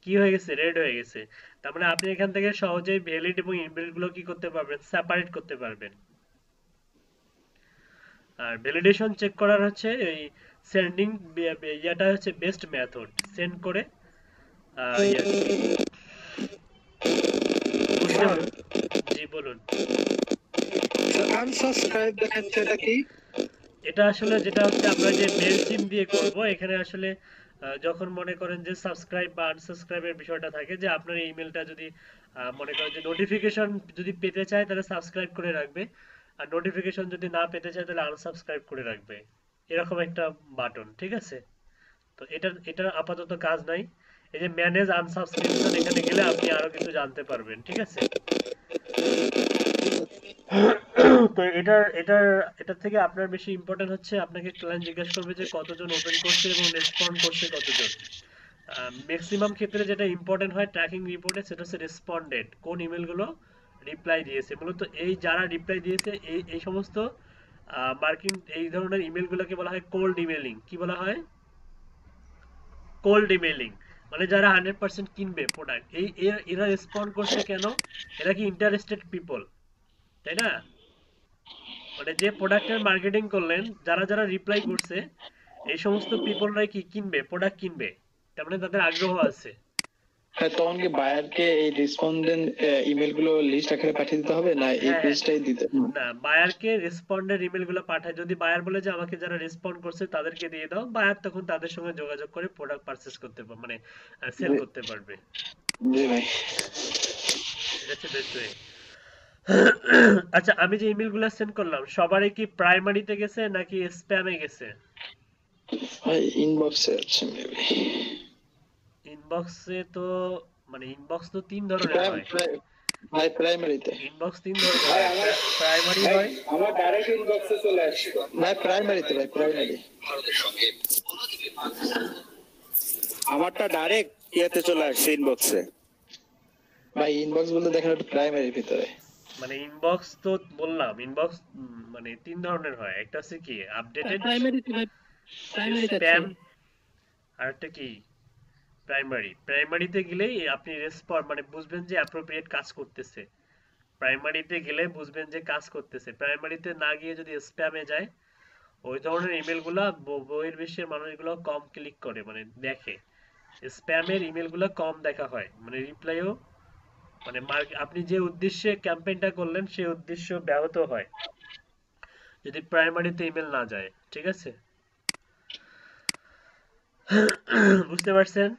কি হয়ে গেছে, রেড হয়ে গেছে। তার মানে আপনি এখান থেকে সহজেই ভ্যালিড এবং ইনভ্যালিড গুলো কি করতে পারবেন, সেপারেট করতে পারবেন। আর ভ্যালিডেশন চেক করার হচ্ছে এই সেন্ডিং ইয়াটা হচ্ছে বেস্ট মেথড। সেন্ড করে বুঝতে পারবেন। জি বলুন। আনসাবস্ক্রাইব দেখাচ্ছে, এটা কি? এটা আসলে যেটা হচ্ছে আমরা যে মেল সিম দিয়ে করব, এখানে আসলে যখন মনে করেন যে সাবস্ক্রাইব বা আনসাবস্ক্রাইবের বিষয়টা থাকে, যে আপনার ইমেলটা যদি মনে করেন যে নোটিফিকেশন যদি পেতে চায় তাহলে সাবস্ক্রাইব করে রাখবে, আর নোটিফিকেশন যদি না পেতে চায় তাহলে আনসাবস্ক্রাইব করে রাখবে, এরকম একটা বাটন, ঠিক আছে? তো এটার আপাতত কাজ নাই। এই যে ম্যানেজ আনসাবস্ক্রিপশন, এখানে গেলে আপনি আরো কিছু জানতে পারবেন, ঠিক আছে? তো এটার থেকে আপনার বেশি ইম্পর্টেন্ট হচ্ছে আপনাকে ক্লায়েন্ট জিজ্ঞাসা করবে যে কতজন ওপেন করছে এবং রেসপন্ড করছে কতজন। ম্যাক্সিমাম ক্ষেত্রে যেটা ইম্পর্টেন্ট হয় ট্র্যাকিং রিপোর্টে, সেটা হচ্ছে রেসপন্ডেড, কোন ইমেলগুলো রিপ্লাই দিয়েছে। মূলত এই যারা রিপ্লাই দিয়েছে এই সমস্ত মার্কিং এই ধরনের ইমেলগুলোকে বলা হয় কোল্ড ইমেলিং। কি বলা হয়? Cold emailing. মানে যারা 100% কিনবে প্রোডাক্ট, এরা রেসপন্ড করছে কেন? এরা কি ইন্টারেস্টেড পিপল, তাই না? মানে যে প্রোডাক্টের মার্কেটিং করলেন, যারা যারা রিপ্লাই করছে এই সমস্ত পিপলরাই কি কিনবে, প্রোডাক্ট কিনবে, তার মানে তাদের আগ্রহ আছে। হ্যাঁ, তখন কি বায়ারকে এই রেসপন্ডেন্ট ইমেল গুলো লিস্ট আকারে পাঠিয়ে দিতে হবে, না এই হ্যাঁ, পেজটাই দিতে? না, বায়ারকে রেসপন্ডের ইমেলগুলো পাঠায়। যদি বায়ার বলে যে আমাকে যারা রেসপন্ড করছে তাদেরকে দিয়ে দাও, বায়ার তখন তাদের সঙ্গে যোগাযোগ করে প্রোডাক্ট পারচেজ করতে পারবে, মানে সেল করতে পারবে। জি ভাই। এটা হচ্ছে বেস্ট ওয়ে। আচ্ছা, আমি যে ইমেলগুলো সেন্ড করলাম সবারই কি প্রাইমারিতে গেছে নাকি স্প্যামে গেছে? ভাই ইনবক্সে আছে মেবি। ইনবক্সে তো মানে ইনবক্স তো তিন ধরনের হয়। ভাই প্রাইমারিতে। ইনবক্স তিন ধরনের ভাই হয়, আমার প্রাইমারি ভাই হয়। আমার ডাইরেক্ট ইনবক্সে চলে আসছে। ভাই প্রাইমারিতে, ভাই প্রাইমারি। আমারটা ডাইরেক্ট ইয়েতে চলে আসছে ইনবক্সে। ভাই ইনবক্স বলতে দেখেন একটু প্রাইমারির ভিতরে। মানে ইনবক্স তো বললাম, ইনবক্স মানে তিন ধরনের হয়। একটা হচ্ছে কি আপডেটেড, প্রাইমারিতে ভাই, প্রাইমারিতে আছে। স্প্যাম, আর একটা কি প্রাইমারিতে গেলেই আপনি মানে বুঝবেন যে অ্যাপ্রোপ্রিয়েট কাজ করতেছে। প্রাইমারিতে গেলে বুঝবেন যে কাজ করতেছে। প্রাইমারিতে না গিয়ে যদি স্প্যামে যায়, ওই ধরনের ইমেলগুলা বইয়ের বিশ্বের মানুষগুলো কম ক্লিক করে, মানে দেখে। স্প্যামের ইমেলগুলো কম দেখা হয়, মানে রিপ্লাইও মানে আপনি যে উদ্দেশ্যে ক্যাম্পেইনটা করলেন সেই উদ্দেশ্য ব্যাহত হয় যদি প্রাইমারিতে ইমেল না যায়। ঠিক আছে? বুঝতে পারছেন?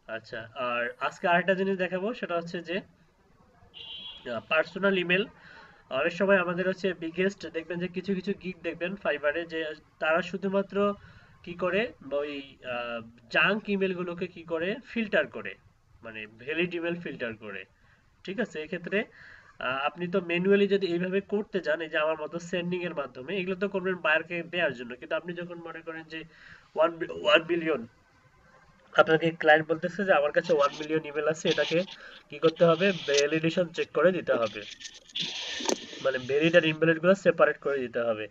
আচ্ছা, আর আজকে আরেকটা জিনিস দেখাবো, সেটা হচ্ছে যে পার্সোনাল ইমেল। অনেক সময় আমাদের হচ্ছে বিগেস্ট দেখবেন যে কিছু কিছু গিগ দেখবেন ফাইবারে যে তারা শুধুমাত্র কি করে ওই জাঙ্ক ইমেলগুলোকে কি করে ফিল্টার করে, মানে ভ্যালিড ইমেল ফিল্টার করে। ঠিক আছে? এক্ষেত্রে আপনি তো ম্যানুয়ালি যদি এইভাবে করতে যান, এই যে আমার মতো সেন্ডিং এর মাধ্যমে, এগুলো তো করবেন বায়ারকে দেওয়ার জন্য, কিন্তু আপনি যখন মনে করেন যে 1 বিলিয়ন, আপনাকে ক্লায়েন্ট বলতেছে যে আমার কাছে 1 মিলিয়ন ইমেল আছে, এটাকে কি করতে হবে, ভ্যালিডেশন চেক করে দিতে হবে, মানে ভ্যালিড আর ইনভ্যালিড গুলো সেপারেট করে দিতে হবে।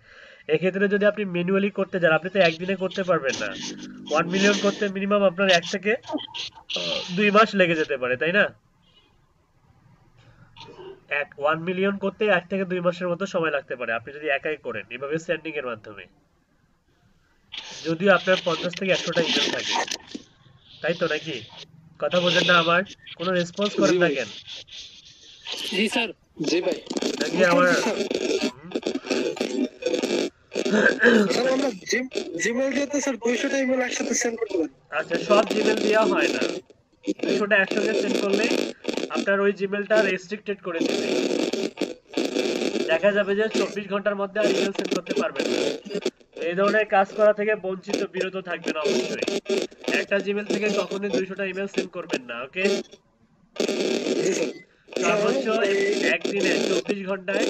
এক্ষেত্রে যদি আপনি ম্যানুয়ালি করতে যান, আপনি তো একদিনে করতে পারবেন না। 1 মিলিয়ন করতে মিনিমাম আপনার 1 থেকে 2 মাস লেগে যেতে পারে, তাই না? 1 মিলিয়ন করতে 1 থেকে 2 মাসের মতো সময় লাগতে পারে আপনি যদি একাই করেন এভাবে সেন্ডিং এর মাধ্যমে, যদিও আপনার 50 থেকে 100টা ইমেল থাকে। তাই তো নাকি? কথা বোঝেন না আমার? কোনো রেসপন্স করেন না কেন? জি স্যার। জি ভাই। নাকি আমার স্যার আমরা জিমেল দিয়ে তো স্যার 200টা ইমেল একসাথে সেন্ড করতে পারি। আচ্ছা, সব জিমেল দেওয়া হয় না। 200টা একসঙ্গে সেন্ড করলে আপনার ওই জিমেলটা রেস্ট্রিক্টেড করে দিবে। দেখা যাবে যে 24 ঘন্টার মধ্যে আর ইমেল সেন্ড করতে পারবেন না। এই ধরনের কাজ করা থেকে বঞ্চিত বিরত থাকবেন অবশ্যই। একটা জিমেল থেকে কখনোই 200টা ইমেল সেন্ড করবেন না, ওকে? জি স্যার। সর্বোচ্চ একদিনে 24 ঘন্টায়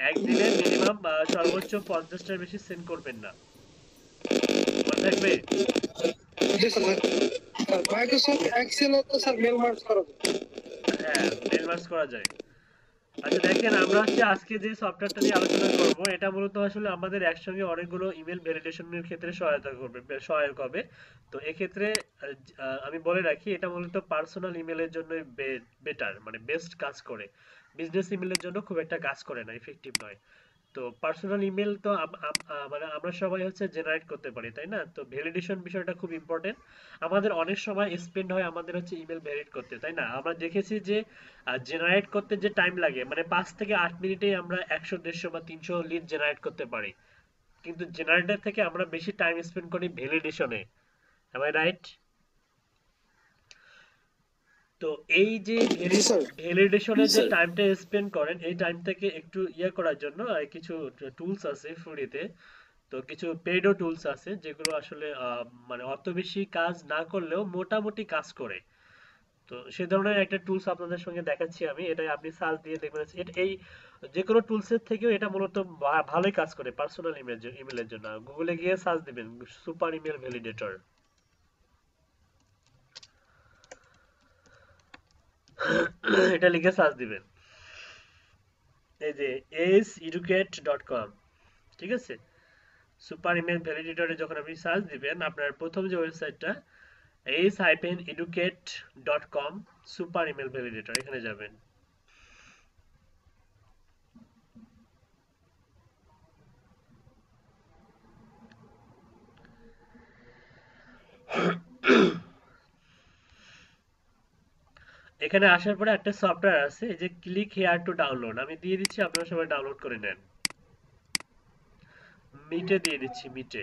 একদিনে মিনিমাম সর্বোচ্চ 50টার বেশি সেন্ড করবেন না। মনে থাকবে? জি স্যার। মাইক্রোসফট এক্সেল তো স্যার মেল মার্জ করা যায়। হ্যাঁ, মেল মার্জ করা যায়। আচ্ছা দেখেন, আমরা হচ্ছে আজকে যে সফটওয়্যারটা নিয়ে আলোচনা করব, এটা মূলত আসলে আমাদের একসঙ্গে অনেকগুলো ইমেল ভ্যালিডেশনের ক্ষেত্রে সহায়ক হবে। তো এক্ষেত্রে আমি বলে রাখি, এটা মূলত পার্সোনাল ইমেলের জন্য বেটার, মানে বেস্ট কাজ করে। বিজনেস ইমেলের জন্য খুব একটা কাজ করে না, ইফেক্টিভ নয়। তো পার্সোনাল ইমেল তো মানে আমরা সবাই হচ্ছে জেনারেট করতে পারি, তাই না? তো ভ্যালিডেশন বিষয়টা খুব ইম্পর্টেন্ট। আমাদের অনেক সময় স্পেন্ড হয় আমাদের হচ্ছে ইমেল ভ্যালিড করতে, তাই না? আমরা দেখেছি যে জেনারেট করতে যে টাইম লাগে, মানে 5 থেকে 8 মিনিটেই আমরা 100, 150 বা 300 লিড জেনারেট করতে পারি। কিন্তু জেনারেটর থেকে আমরা বেশি টাইম স্পেন্ড করি ভ্যালিডেশনে। M I right? তো এই যে জি স্যার। ভ্যালিডেশনের যে স্যার। টাইমটা স্পেন্ড করেন, এই টাইম থেকে একটু করার জন্য কিছু টুলস আছে ফ্রিতে। তো কিছু পেইডও টুলস আছে যেগুলো আসলে মানে অত বেশি কাজ না করলেও মোটামুটি কাজ করে। তো সে ধরনের একটা টুলস আপনাদের সঙ্গে দেখাচ্ছি আমি। এটা আপনি সার্চ দিয়ে দেখবেন, এই যে কোনো টুলসের থেকেও এটা মূলত ভালোই কাজ করে পার্সোনাল ইমেলের জন্য। গুগলে গিয়ে সার্চ দিবেন সুপার ইমেল ভ্যালিডেটর। এটা লিখে সার্চ দিবেন, এই যে aceducate.com। ঠিক আছে? সুপার ইমেল ভ্যালিডেটরে যখন আপনি সার্চ দিবেন, আপনার প্রথম যে ওয়েবসাইটটা ace-educate.com সুপার ইমেল ভ্যালিডেটর, এখানে যাবেন। এখানে আসার পরে একটা সফটওয়্যার আছে, এই যে ক্লিক হেয়ার টু ডাউনলোড, আমি দিয়ে দিচ্ছি, আপনারা সবাই ডাউনলোড করে নেন। মিটে দিয়ে দিচ্ছি, মিটে।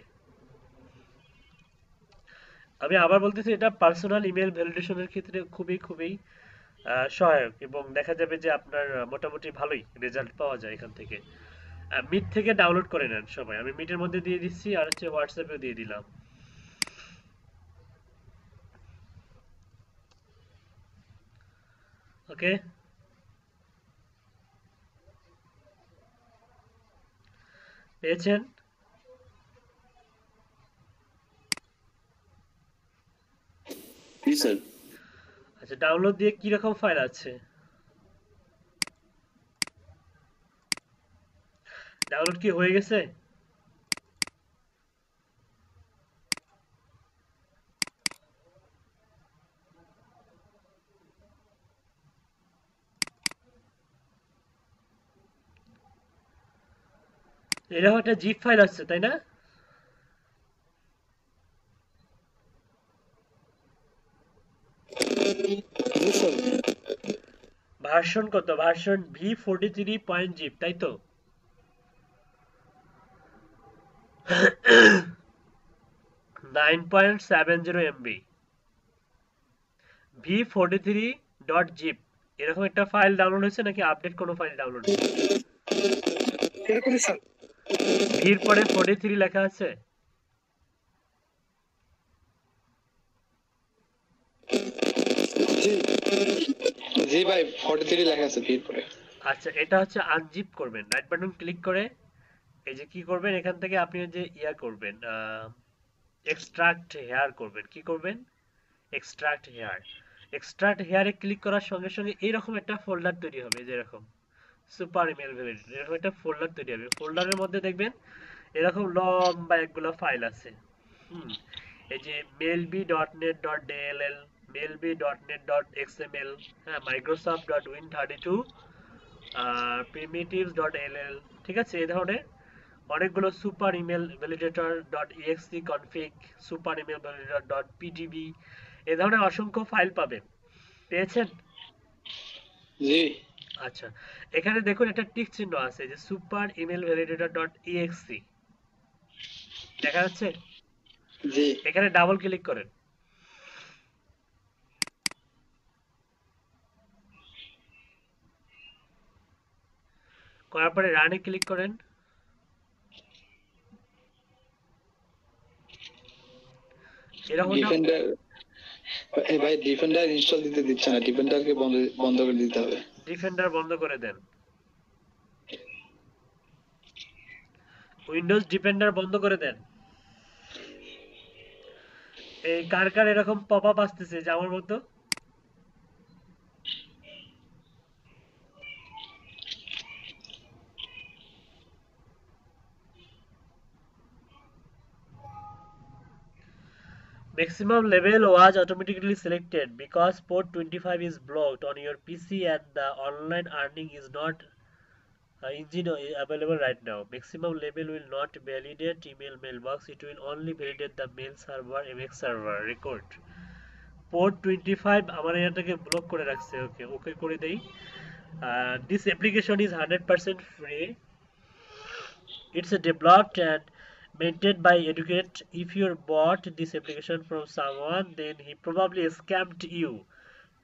আমি আবার বলতেছি, এটা পার্সোনাল ইমেল ভ্যালিডেশনের ক্ষেত্রে খুবই খুবই সহায়ক, এবং দেখা যাবে যে আপনার মোটামুটি ভালোই রেজাল্ট পাওয়া যায় এখান থেকে। মিট থেকে ডাউনলোড করে নেন সবাই, আমি মিটের মধ্যে দিয়ে দিচ্ছি, আর হচ্ছে হোয়াটসঅ্যাপেও দিয়ে দিলাম। ওকে, পেয়েছেন? জি স্যার। আচ্ছা, ডাউনলোড দিয়ে কি রকম ফাইল আছে? ডাউনলোড কি হয়ে গেছে? এরকম একটা জিপ ফাইল আছে, তাই না? জি স্যার। ভার্সন কত? ভার্সন V43.zip, তাই তো? 9.70 MB V43.zip, এরকম একটা ফাইল ডাউনলোড হয়েছে নাকি আপডেট কোনো ফাইল ডাউনলোড হয়েছে? এরকমই স্যার। ভির পরে 43 লেখা আছে? জি জি ভাই 43 লেখা আছে ভিড় পরে। আচ্ছা, এটা হচ্ছে আনজিপ করবেন, রাইট বাটন ক্লিক করে এই যে কি করবেন, এখান থেকে আপনি যে ইয়া করবেন, এক্সট্রাক্ট হেয়ার করবেন। কি করবেন? Extract hair. এক্সট্রাক্ট হেয়ারে ক্লিক করার সঙ্গে সঙ্গে এইরকম একটা ফোল্ডার তৈরি হবে, যেরকম সুপার ইমেল ভ্যালিডেটর, এরকম একটা ফোল্ডার তৈরি হবে। ফোল্ডারের মধ্যে দেখবেন এরকম লম্বা একগুলো ফাইল আছে। এই যে mailb.net.dll, mailb.net.xml, হ্যাঁ, microsoft.win32, primitives.ll, ঠিক আছে? এই ধরনের অনেকগুলো super email validator dot exe config, super email validator dot pdb, এ ধরনের অসংখ্য ফাইল পাবেন। পেয়েছেন? জি আচ্ছা, এখানে দেখুন একটা টিক চিহ্ন আছে, যে super email validator dot exe, দেখা যাচ্ছে? জি এখানে ডাবল ক্লিক করেন। করার পরে রানে ক্লিক করেন। এরকম একটা ডিফেন্ডার ভাই ডিফেন্ডার ইনস্টল দিতে দিচ্ছে না, ডিফেন্ডারকে বন্ধ বন্ধ করে দিতে হবে। ডিফেন্ডার বন্ধ করে দেন, উইন্ডোজ ডিফেন্ডার বন্ধ করে দেন। এই কার কার এরকম পপ আপ আসতেছে যে আমার মতো? Maximum level was automatically selected because port 25 is blocked on your PC and the online earning is not engine available right now. Maximum level will not validate email mailbox. It will only validate the mail server MX server record. Port 25 আমার এটাকে ব্লক করে রাখছে। ওকে, ওকে করে দেই। This application is 100% free. It's developed and maintained by Educate. If you bought this application from someone, then he probably scammed you.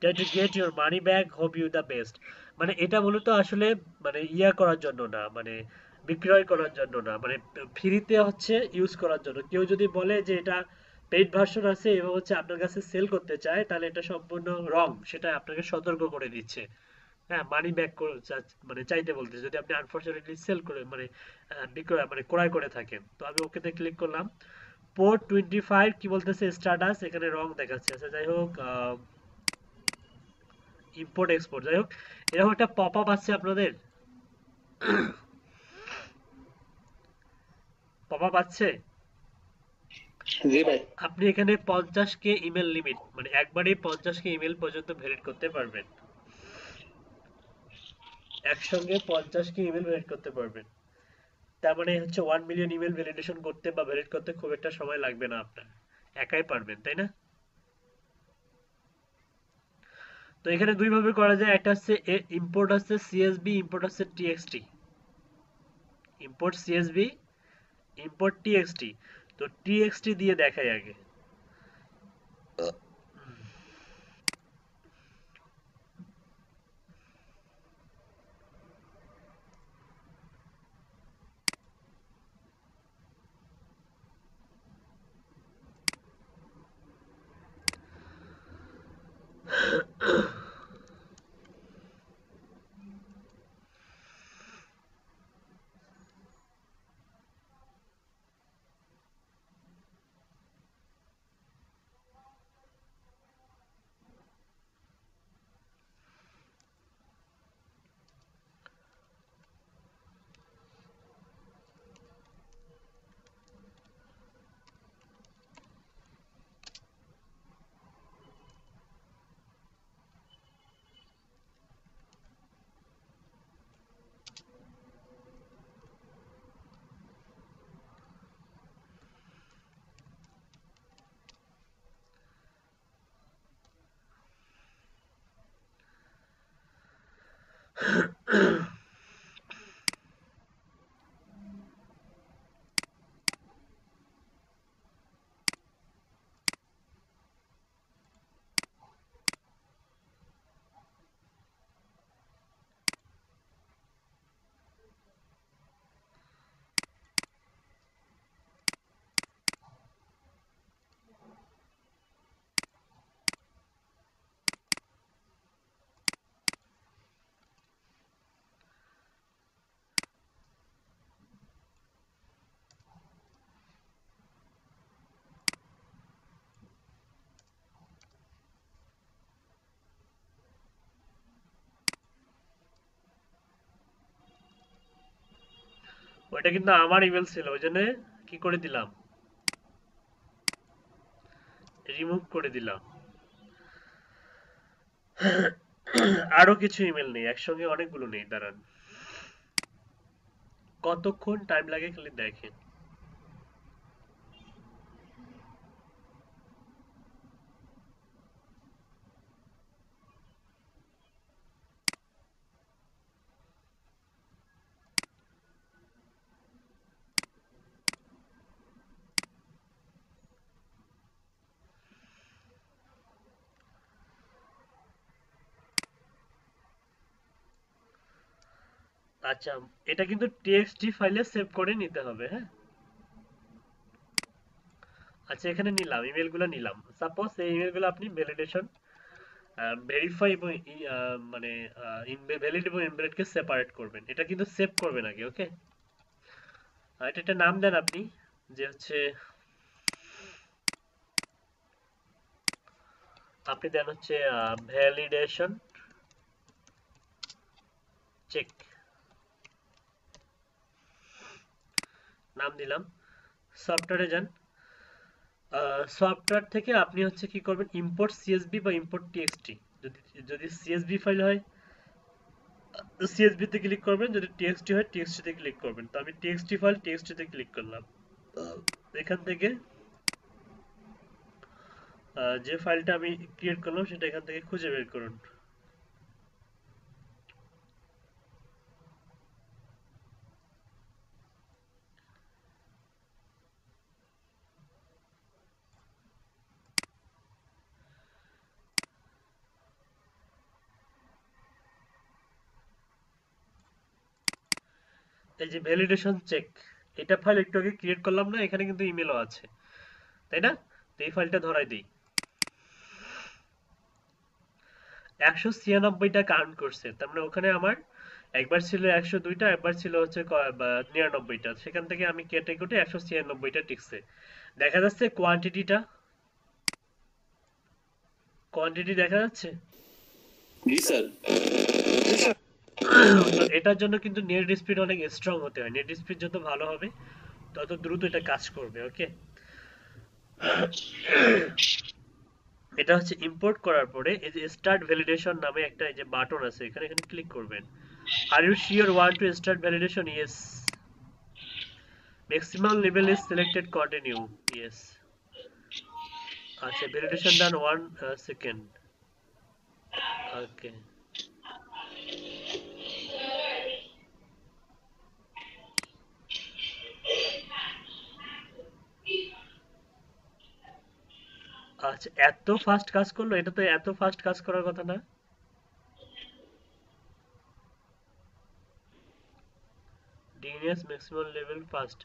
Try to get your money back. Hope you the best. মানে এটা মূলত আসলে মানে ইয়া করার জন্য না, মানে বিক্রয় করার জন্য না, মানে ফ্রিতে হচ্ছে ইউজ করার জন্য। কেউ যদি বলে যে এটা পেইড ভার্সন আছে এবং হচ্ছে আপনার কাছে সেল করতে চায়, তাহলে এটা সম্পূর্ণ রং, সেটা আপনাকে সতর্ক করে দিচ্ছে। হ্যাঁ, মানি ব্যাক মানে চাইতে বলতেছে, যদি আপনি আনফরচুনেটলি সেল করে মানে বিক্রয় মানে ক্রয় করে থাকেন। তো আমি ওকেতে ক্লিক করলাম। পোর্ট 25 কি বলতেছে? স্ট্যাটাস এখানে রং দেখাচ্ছে। আচ্ছা, যাই হোক, ইম্পোর্ট এক্সপোর্ট, যাই হোক, এরকম একটা পপ আপ আসছে আপনাদের? পপ আপ আছে? জি ভাই আপনি এখানে 50K ইমেল লিমিট, মানে একবারে 50K ইমেল পর্যন্ত ভেরিট করতে পারবেন, একসঙ্গে 50K ইমেল ভেরিট করতে পারবেন। তার মানে হচ্ছে 1 মিলিয়ন ইমেল ভ্যালিডেশন করতে বা ভ্যালিড করতে খুব একটা সময় লাগবে না আপনার, একাই পারবেন, তাই না? তো এখানে দুই ভাবে করা যায়, একটা হচ্ছে ইম্পোর্ট হচ্ছে সিএসবি, ইম্পোর্ট হচ্ছে TXT. Import CSB, import TXT. তো টিএক্সটি দিয়ে দেখাই আগে। ওইটা কিন্তু আমার ইমেল ছিল, ওই জন্য কি করে দিলাম, রিমুভ করে দিলাম। আরো কিছু ইমেল নেই, একসঙ্গে অনেকগুলো নেই, দাঁড়ান কতক্ষণ টাইম লাগে খালি দেখেন। আচ্ছা, এটা কিন্তু টিএক্সটি ফাইলে সেভ করে নিতে হবে, হ্যাঁ। আচ্ছা, এখানে নিলাম, ইমেলগুলো নিলাম। সাপোজ এই ইমেলগুলো আপনি ভ্যালিডেশন, ভেরিফাই এবং মানে ভ্যালিড এবং এমবেডেড কে সেপারেট করবেন। এটা কিন্তু সেভ করবেন আগে, ওকে। এটা একটা নাম দেন আপনি, যে হচ্ছে আপনি দেন হচ্ছে ভ্যালিডেশন চেক, নাম দিলাম। সফটওয়্যারে যান, সফটওয়্যার থেকে আপনি হচ্ছে কি করবেন, ইম্পোর্ট সিএসভি বা ইম্পোর্ট টিএক্সটি। যদি যদি সিএসভি ফাইল হয় সিএসভি তে ক্লিক করবেন, যদি টিএক্সটি হয় টিএক্সটি তে ক্লিক করবেন। তো আমি টিএক্সটি ফাইল টিএক্সটি তে ক্লিক করলাম। এখান থেকে যে ফাইলটা আমি ক্রিয়েট করলাম সেটা এখান থেকে খুঁজে বের করুন। এই যে ভ্যালিডেশন চেক, এটা ফাইল একটু আগে ক্রিয়েট করলাম না, এখানে কিন্তু ইমেলও আছে, তাই না? তো এই ফাইলটা ধরাই দিই। 196টা কাউন্ট করছে, তার মানে ওখানে আমার একবার ছিল 102টা, একবার ছিল হচ্ছে 99টা, সেখান থেকে আমি কেটে কুটে 196টা টিকছে। দেখা যাচ্ছে কোয়ান্টিটি দেখা যাচ্ছে। জি স্যার। তো এটার জন্য কিন্তু নেট স্পিড অনেক স্ট্রং হতে হয়, নেট স্পিড যত ভালো হবে তত দ্রুত এটা কাজ করবে, ওকে। এটা হচ্ছে ইম্পোর্ট করার পরে এই যে স্টার্ট ভ্যালিডেশন নামে একটা এই যে বাটন আছে, এখানে এখানে ক্লিক করবেন। Are you sure want to start validation? Yes. Maximum level is selected, continue, yes. আচ্ছা, ভ্যালিডেশন ডান 1 সেকেন্ড, ওকে। আচ্ছা, এত ফাস্ট কাজ করলো, এটা তো এত ফাস্ট কাজ করার কথা না। DNS maximum level fast.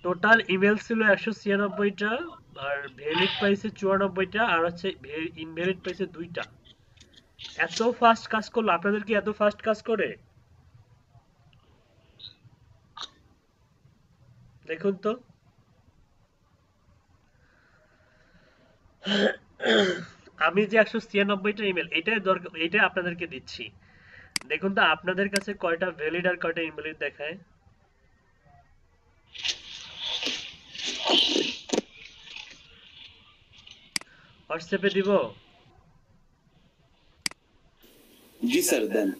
Total email ছিল 196টা, আর ভ্যালিড পাইছে 94টা, আর হচ্ছে ইনভ্যালিড পাইছে 2টা। এত ফাস্ট কাজ করলো, আপনাদের কি এত ফাস্ট কাজ করে? দেখুন তো। আমি যে 196টা ইমেল, এটাই দরকার, এটাই আপনাদেরকে দিচ্ছি। দেখুন তো আপনাদের কাছে কয়টা ভ্যালিড আর কয়টা ইনভ্যালিড দেখায়। হোয়াটসঅ্যাপে দিব। জি স্যার, দেন।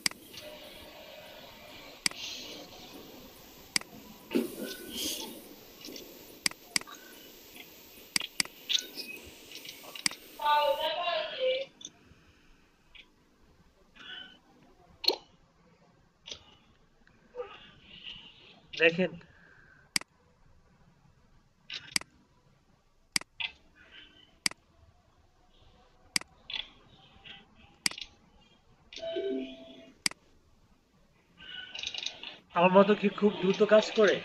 দেখেন, আমার মতো কি খুব দ্রুত কাজ করে?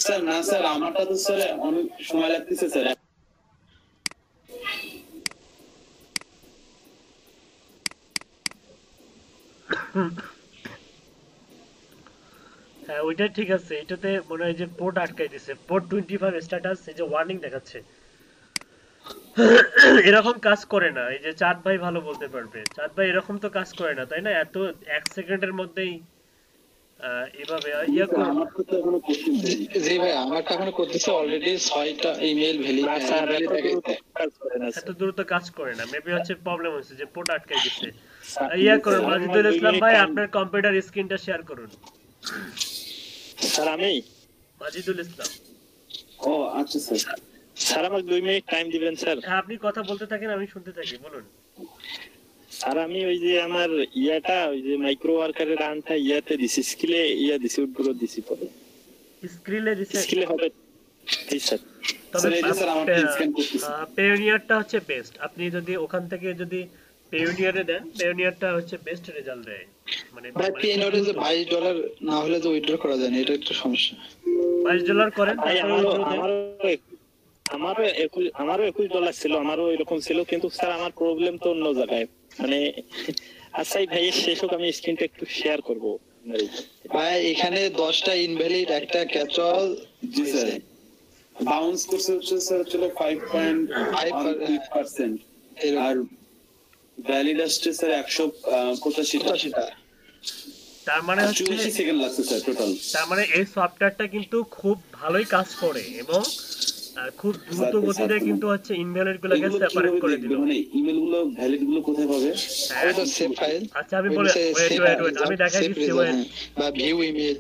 স্যার না স্যার আমারটা তো স্যার অনেক সময় লাগতেছে স্যার। হ্যাঁ ওইটা ঠিক আছে, এটাতে মনে হয় যে পোর্ট আটকাই দিছে, পোর্ট 25 স্ট্যাটাস এই যে ওয়ার্নিং দেখাচ্ছে। এরকম কাজ করে না, এই যে চাঁদ ভাই ভালো বলতে পারবে, চাঁদ ভাই এরকম তো কাজ করে না তাই না, এত 1 সেকেন্ডের মধ্যেই এভাবে ইয়া করে। আমারটা তো এখনো করতেছে। জি ভাই, আমারটা এখনো করতেছে অলরেডি 6টা ইমেল স্যার এত ভ্যালিড দ্রুত কাজ করে না এত স্যার। দ্রুত কাজ করে না, মেবি হচ্ছে প্রবলেম হচ্ছে যে পোর্ট আটকাই দিছে। স্যার, ইয়া করুন, স্যার, মাজিদুল আমার 2 ইসলাম মিনিট ভাই টাইম। আপনার কম্পিউটার স্ক্রিনটা শেয়ার করুন। স্যার আমি মাজিদুল ইসলাম, ও আচ্ছা স্যার। স্যার আমাকে 2 মিনিট টাইম দিবেন স্যার। হ্যাঁ আপনি কথা বলতে থাকেন, আমি শুনতে থাকি, বলুন। স্যার আমি ওই যে আমার ওই যে মাইক্রো ওয়ার্কারের রানটা ইয়াতে দিছি, স্কিলে দিছি, উডগুলো দিছি পরে স্ক্রিনে দিছে। স্কিলে হবে। জি স্যার। তবে স্যার, এই যে স্যার আমার স্ক্যান করতেছে। পেওনিয়ারটা হচ্ছে বেস্ট, আপনি যদি ওখান থেকে যদি পেওনিয়ারে দেন, পেওনিয়ারটা হচ্ছে বেস্ট রেজাল্ট দেয়, মানে ভাই পিএনওরে যে $22 না হলে তো উইথড্র করা যায় না, এটা একটু সমস্যা। $22 করেন, ভাই তারপরে withdraw দেন। আমারও $21 ছিল, আমারও এরকম ছিল, কিন্তু স্যার আমার প্রবলেম তো অন্য জায়গায়। মানে আচ্ছা এই ভাইয়ের শেষ হোক, আমি স্ক্রিনটা একটু শেয়ার করবো। ভাই এখানে 10টা ইনভ্যালিড, একটা ক্যাচল। জি স্যার। বাউন্স করছে হচ্ছে স্যার চলো 5.5%। আর ভ্যালিড আসছে স্যার 185টা। তার মানে হচ্ছে 84 সেকেন্ড লাগছে স্যার টোটাল। তার মানে এই সফটওয়্যারটা কিন্তু খুব ভালোই কাজ করে এবং খুব দ্রুত গতিতে কিন্তু হচ্ছে ইনভ্যালিড গুলোকে সেপারেট করে দিল। মানে ইমেল গুলো ভ্যালিড গুলো কোথায় পাবে? ওই তো সেভ ফাইল। আচ্ছা আমি বলে ওয়েট আমি দেখাই দিচ্ছি, ওয়েট। বা ভিউ ইমেল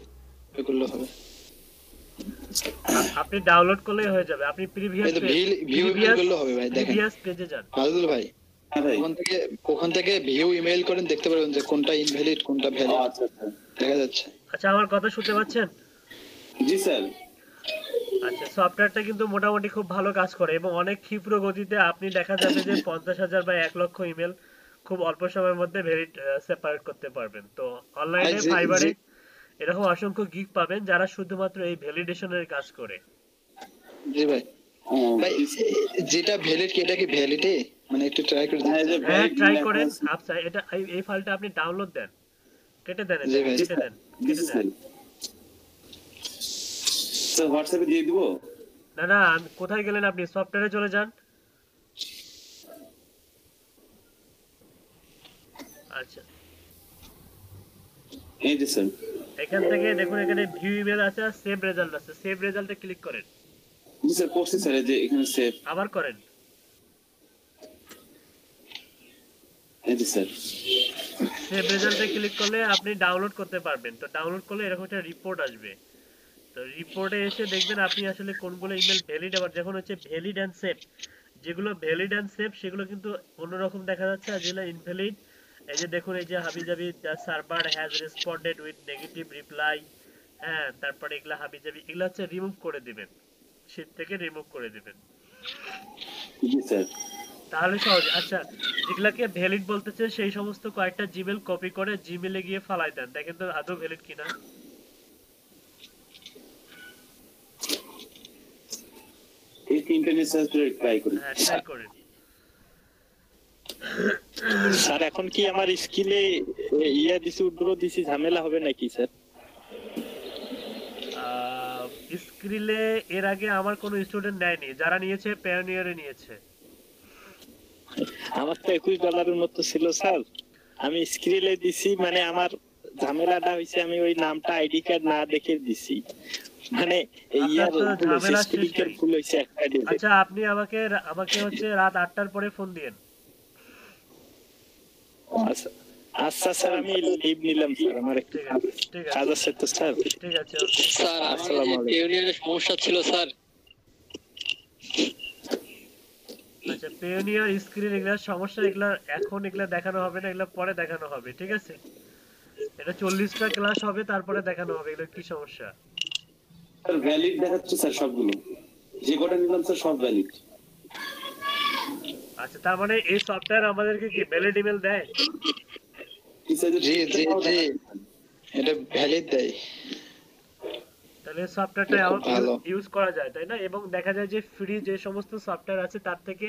এগুলো হবে। আপনি ডাউনলোড করলেই হয়ে যাবে, আপনি প্রিভিয়াস এই তো ভিউ ইমেল গুলো হবে ভাই, দেখেন প্রিভিয়াস পেজে যান। মাজদুল ভাই, হ্যাঁ ভাই। ওখান থেকে ভিউ ইমেল করেন, দেখতে পারবেন যে কোনটা ইনভ্যালিড কোনটা ভ্যালিড আচ্ছা আচ্ছা। দেখা যাচ্ছে। আচ্ছা আমার কথা শুনতে পাচ্ছেন? জি স্যার। আচ্ছা সফটওয়্যারটা কিন্তু মোটামুটি খুব ভালো কাজ করে এবং অনেক ক্ষিপ্র গতিতে আপনি দেখা যাবে যে 50,000 বা 1 লক্ষ ইমেল খুব অল্প সময়ের মধ্যে ভেরি সেপারেট করতে পারবেন। তো অনলাইনে ফাইবারে এরকম অসংখ্য গিগ পাবেন যারা শুধুমাত্র এই ভ্যালিডেশনের কাজ করে। জি ভাই। ভাই যেটা ভ্যালিড কি, এটা কি ভ্যালিডে? মানে একটু ট্রাই করে দেখেন। হ্যাঁ ট্রাই করেন। আচ্ছা এটা এই ফাইলটা আপনি ডাউনলোড দেন, কেটে দেন, জি ভাই। কেটে দেন, জি কেটে স্যার। দেন। স্যার হোয়াটসঅ্যাপে দিয়ে দিব? না না কোথায় গেলেন আপনি? সফটওয়্যারে চলে যান। আচ্ছা এই যে স্যার। এখান থেকে দেখুন এখানে ভিউ ইমেল আছে আর সেভ রেজাল্ট আছে, সেভ রেজাল্টে ক্লিক করেন। জি স্যার করছি স্যার, এই যে এখানে সেভ। আবার করেন। এই যে স্যার। সেভ রেজাল্টে ক্লিক করলে আপনি ডাউনলোড করতে পারবেন। তো ডাউনলোড করলে এরকম একটা রিপোর্ট আসবে। তো রিপোর্টে এসে দেখবেন আপনি আসলে কোনগুলো ইমেল ভ্যালিড, আবার যখন হচ্ছে ভ্যালিড এন্ড সেভ, যেগুলো ভ্যালিড এন্ড সেভ সেগুলো কিন্তু অন্যরকম দেখা যাচ্ছে, আর যেগুলো ইনভ্যালিড এই যে দেখুন এই যে হাবিজাবি the server has responded with negative reply, হ্যাঁ তারপরে এগুলা হাবিজাবি এগুলো হচ্ছে রিমুভ করে দিবেন, শীট থেকে রিমুভ করে দিবেন। জি স্যার। তাহলে সহজ। আচ্ছা যেগুলাকে ভ্যালিড বলতেছে সেই সমস্ত কয়েকটা জিমেল কপি করে জিমেলে গিয়ে ফালাই দেন, দেখেন তো আদৌ ভ্যালিড কিনা। এই তিনটা নিয়ে স্যার ট্রাই করি। হ্যাঁ ট্রাই করেন। স্যার এখন কি আমার স্কিলে দিছি, উড্রো দিছি, ঝামেলা হবে নাকি স্যার? স্ক্রিলে এর আগে আমার কোনো স্টুডেন্ট নেয়নি, যারা নিয়েছে পেওনিয়ারে নিয়েছে। আমার তো $21 মতো ছিল স্যার, আমি স্ক্রিলে দিছি, মানে আমার ঝামেলাটা হয়েছে আমি ওই নামটা আইডি কার্ড না দেখে দিছি, মানে আপনার তো ঝামেলা শেষ নেই। ভুল হয়েছে একটা ডিজিট। আচ্ছা আপনি আমাকে হচ্ছে রাত 8টার পরে ফোন দিয়েন। আচ্ছা আচ্ছা স্যার, আমি লিভ নিলাম স্যার, আমার একটু ঠিক আছে, ঠিক আছে, কাজ আছে তো স্যার। ঠিক আছে ওকে। স্যার আসসালামু আমার আলাইকুম। পেওনিয়ারের সমস্যা ছিল স্যার। আচ্ছা পেওনিয়ার স্ক্রিন এগুলা সমস্যা, এগুলা এখন এগুলা দেখানো হবে না, এগুলা পরে দেখানো হবে, ঠিক আছে? এটা 40টা ক্লাস হবে তারপরে দেখানো হবে এগুলো কি সমস্যা। স্যার ভ্যালিড দেখাচ্ছে স্যার সবগুলো, যে কটা নিলাম স্যার সব ভ্যালিড। আচ্ছা তার মানে এই সফটওয়্যার আমাদেরকে কি ভ্যালিড ইমেল দেয়? জি জি জি, এটা ভ্যালিড দেয়। তাহলে তাহলে সফটওয়্যারটা ভালো। ইউজ করা যায় তাই না, এবং দেখা যায় যে ফ্রি যে সমস্ত সফটওয়্যার আছে তার থেকে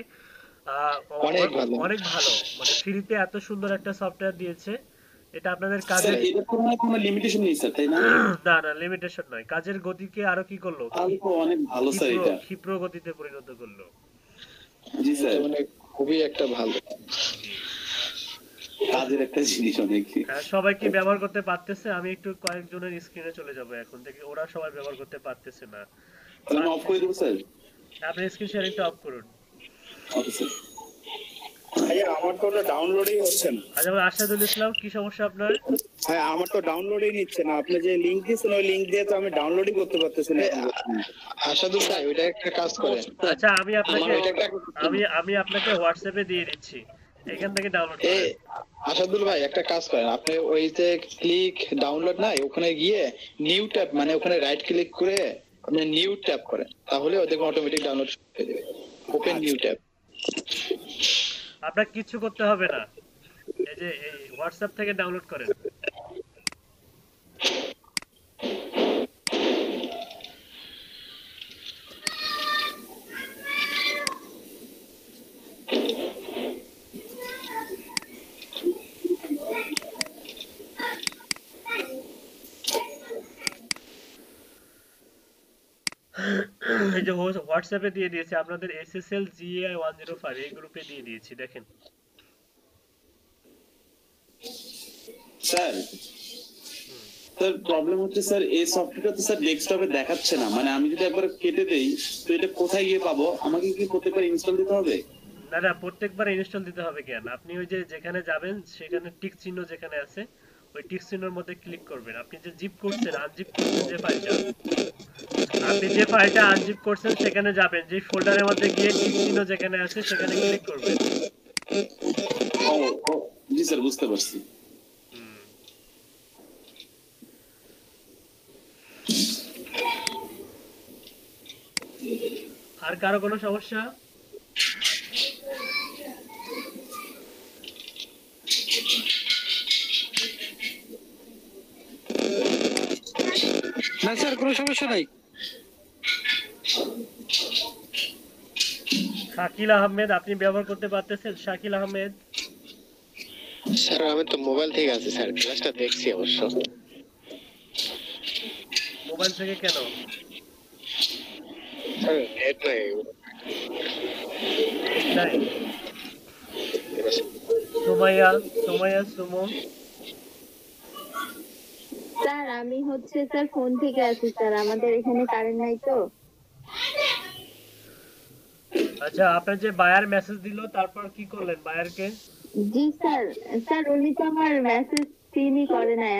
আহ, অনেক ভালো। অনেক ভালো, মানে ফ্রিতে এত সুন্দর একটা সফটওয়্যার দিয়েছে, এটা আপনাদের স্যার কাজের এটা তো মনে হয় কোনো লিমিটেশন নেই স্যার, তাই না? না না লিমিটেশন নয়, কাজের গতিকে আরো কি করলো, তাহলে তো অনেক ভালো স্যার এটা। ক্ষিপ্র গতিতে পরিণত করলো। জি স্যার, এটা মানে খুবই একটা ভালো। জি। কাজের একটা জিনিস অনেক। হ্যাঁ, সবাই কি ব্যবহার করতে পারতেছে? আমি একটু কয়েকজনের স্ক্রিনে চলে যাব এখন থেকে, ওরা সবাই ব্যবহার করতে পারতেছে না। তাহলে আমি অফ করে দেবো স্যার। আপনি স্ক্রিন শেয়ারিংটা অফ করুন। Okay sir. ভাইয়া আমার তো ওটা ডাউনলোডই হচ্ছে না। আচ্ছা, আশাদুল ইসলাম, কি সমস্যা আপনার? হ্যাঁ আমার তো ডাউনলোডই নিচ্ছে না, আপনি যে লিংক দিয়েছেন ওই লিংক দিয়ে তো আমি ডাউনলোডই করতে পারতেছি না এখন বর্তমানে। আশাদুল ভাই ওইটা একটা কাজ করেন। আচ্ছা, আমি আপনাকে আমার এটা আমি আপনাকে হোয়াটসঅ্যাপে দিয়ে দিচ্ছি, এখান থেকে ডাউনলোড এ করেন। আশাদুল ভাই একটা কাজ করেন, আপনি ওই যে ক্লিক ডাউনলোড নাই ওখানে গিয়ে নিউ ট্যাব মানে ওখানে রাইট ক্লিক করে আপনি নিউ ট্যাব করেন, তাহলে ও দেখবেন অটোমেটিক ডাউনলোড হয়ে যাবে। Open new tab. আপনার কিচ্ছু করতে হবে না, এই যে এই হোয়াটসঅ্যাপ থেকে ডাউনলোড করেন। এই যে হোয়াটসঅ্যাপে দিয়ে দিয়েছি আপনাদের SSL GAI 105 এই গ্রুপে দিয়ে দিয়েছি, দেখেন। স্যার স্যার প্রবলেম হচ্ছে স্যার এই সফটওয়্যারটা তো স্যার ডেস্কটপে দেখাচ্ছে না, মানে আমি যদি একবার কেটে দেই তো এটা কোথায় গিয়ে পাবো? আমাকে কি প্রত্যেকবার ইনস্টল দিতে হবে? না না, প্রত্যেকবার ইনস্টল দিতে হবে কেন? আপনি ওই যে যেখানে যাবেন সেখানে টিক চিহ্ন যেখানে আছে ওই টিক চিহ্নের মধ্যে ক্লিক করবেন। আপনি যে জিপ করছেন, আনজিপ করছেন যে ফাইলটা, আপনি যে ফাইলটা আনজিপ করছেন সেখানে যাবেন, যে ফোল্ডারের মধ্যে গিয়ে টিক চিহ্ন যেখানে আছে সেখানে ক্লিক করবেন। ও ও, জি স্যার বুঝতে পারছি। হুম। আর কারো কোনো সমস্যা? না স্যার কোনো সমস্যা নাই। শাকিল আহমেদ, আপনি ব্যবহার করতে পারতেছেন? শাকিল আহমেদ, স্যার আমি তো মোবাইল থেকে আছি স্যার, ক্লাসটা দেখছি অবশ্য। মোবাইল থেকে কেন? স্যার নেট নাই। নাই। সুমাইয়া, সুমো। স্যার আমি হচ্ছে স্যার ফোন থেকে আছি স্যার, আমাদের এখানে কারেন্ট নাই তো। আচ্ছা, আপনার যে বায়ার মেসেজ দিল তারপর কি করলেন বায়ারকে? জি স্যার, স্যার উনি তো আমার মেসেজ সিনই করে না।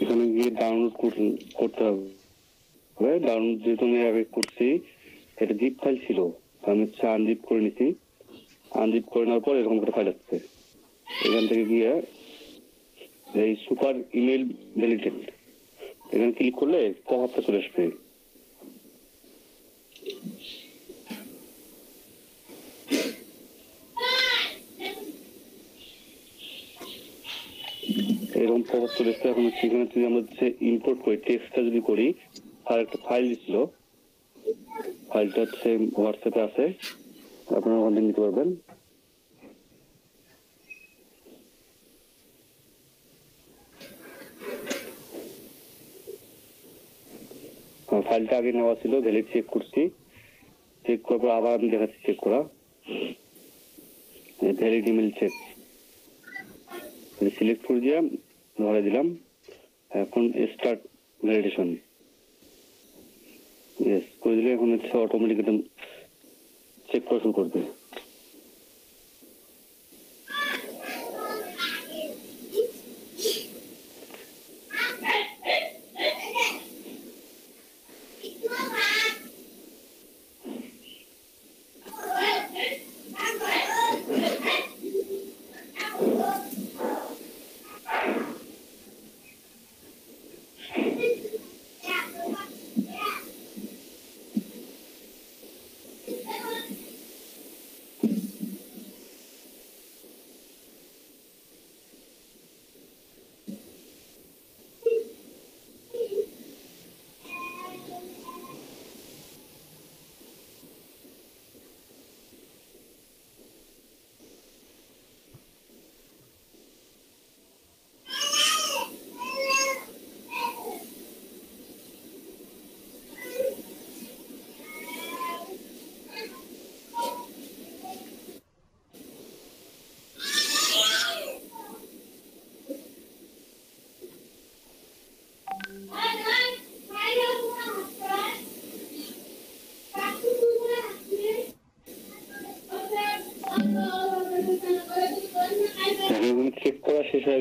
এখানে গিয়ে ডাউনলোড করতে হবে। ডাউনলোড যেহেতু আমি আগে করছি, এটা জিপ ফাইল ছিল, আমি হচ্ছে আনজিপ করে নিছি। আনজিপ করে নেওয়ার পর এরকম একটা ফাইল আসছে, এখান থেকে গিয়ে এই সুপার ইমেল ভ্যালিডেট এখানে ক্লিক করলে পপ-আপটা চলে আসবে। এরকম পপ-আপ চলে আসছে। এখন হচ্ছে এখানে যদি আমরা হচ্ছে ইম্পোর্ট করি, টেক্সটটা যদি করি, আর একটা ফাইল দিছিল, ফাইলটা হচ্ছে হোয়াটসঅ্যাপে আছে, আপনারা ওখান থেকে নিতে পারবেন। ফাইলটা আগে নেওয়া ছিল, ভ্যালিড চেক করছি, চেক করার পর আবার আমি দেখাচ্ছি চেক করা, ভ্যালিড ইমেল চেক সিলেক্ট করে দিয়ে ধরে দিলাম। এখন স্টার্ট ভ্যালিডেশন ইয়েস করে দিলে এখন হচ্ছে অটোমেটিক একদম চেক করা শুরু করবে।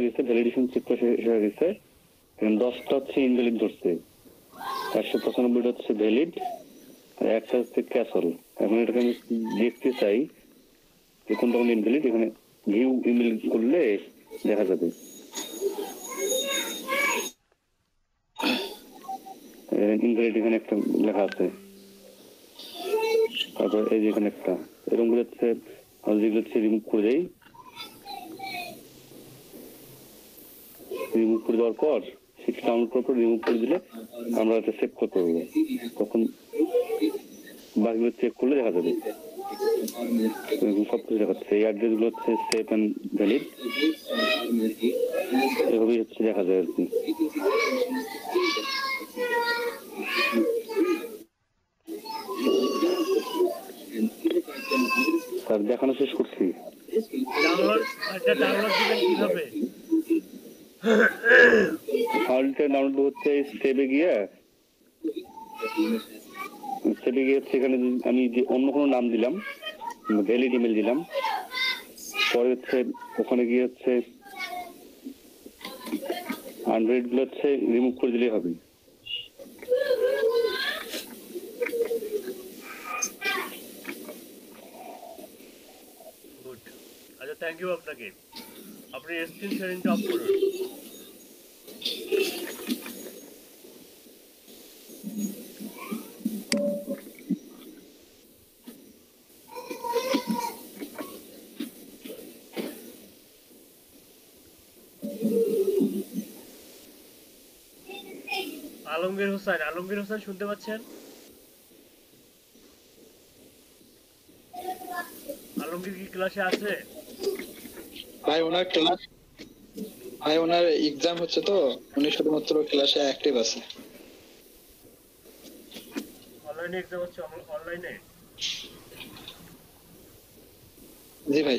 হয়ে গেছে, ভ্যালিডেশন চেক করে শেষ হয়ে গেছে। এখন 10টা হচ্ছে ইনভ্যালিড ধরছে, 195টা হচ্ছে ভ্যালিড, আর একটা হচ্ছে ক্যাসল। এখন এটাকে আমি দেখতে চাই যে কোনটা কোন ইনভ্যালিড। এখানে ভিউ ইমেল করলে দেখা যাবে। ইনভ্যালিড এখানে একটা লেখা আছে, তারপর এই যে এখানে একটা এরকম করে হচ্ছে যেগুলো হচ্ছে রিমুভ করে দেই। রিমুভ করে দেওয়ার পর সেটা ডাউনলোড করার পর রিমুভ করে দিলে আমরা এটা সেভ করতে পারবো। তখন বাকিগুলো চেক করলে দেখা যাবে, সবকিছু দেখাচ্ছে। এই অ্যাড্রেস গুলো হচ্ছে সেফ অ্যান্ড ভ্যালিড, এভাবেই হচ্ছে দেখা যায় আর কি। স্যার দেখানো শেষ করছি। ফাইলটা ডাউনলোড হচ্ছে সেভে গিয়ে সেখানে আমি যে অন্য কোনো নাম দিলাম, ভ্যালিড ইমেল দিলাম, পরে হচ্ছে ওখানে গিয়ে হচ্ছে আনভ্যালিড গুলো হচ্ছে রিমুভ করে দিলেই হবে। গুড, আচ্ছা থ্যাংক ইউ আপনাকে। আপনি স্ক্রিন শেয়ারিংটা অফ করুন। আলমগীর হোসেন শুনতে পাচ্ছেন? আলমগীর কি ক্লাসে আছে? ভাই ওনার এক্সাম হচ্ছে তো উনি শুধুমাত্র ক্লাসে অ্যাক্টিভ আছে। অনলাইনে এক্সাম হচ্ছে? অনলাইনে? জি ভাই।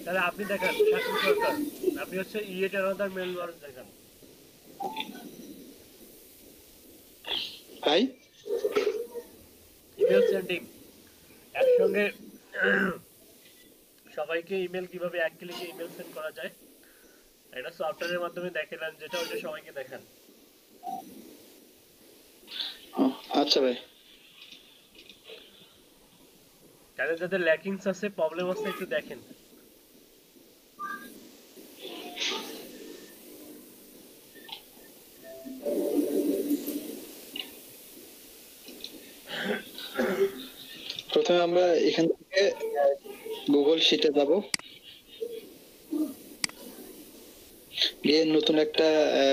তাহলে আপনি দেখান শাকিল সরকার, আপনি হচ্ছে ইয়েট অ্যানাদার মেল ওয়ার্স দেখান ভাই। ইমেল সেন্ডিং একসঙ্গে সবাইকে ইমেল কিভাবে এক ক্লিকে ইমেল সেন্ড করা যায় এটা সফটওয়্যারের মাধ্যমে দেখালেন, যেটা ওটা সবাইকে দেখান। আচ্ছা ভাই। যাদের যাদের ল্যাকিংস আছে, প্রবলেম আছে, একটু দেখেন। প্রথমে আমরা এখান থেকে গুগল শিটে যাব, গিয়ে নতুন একটা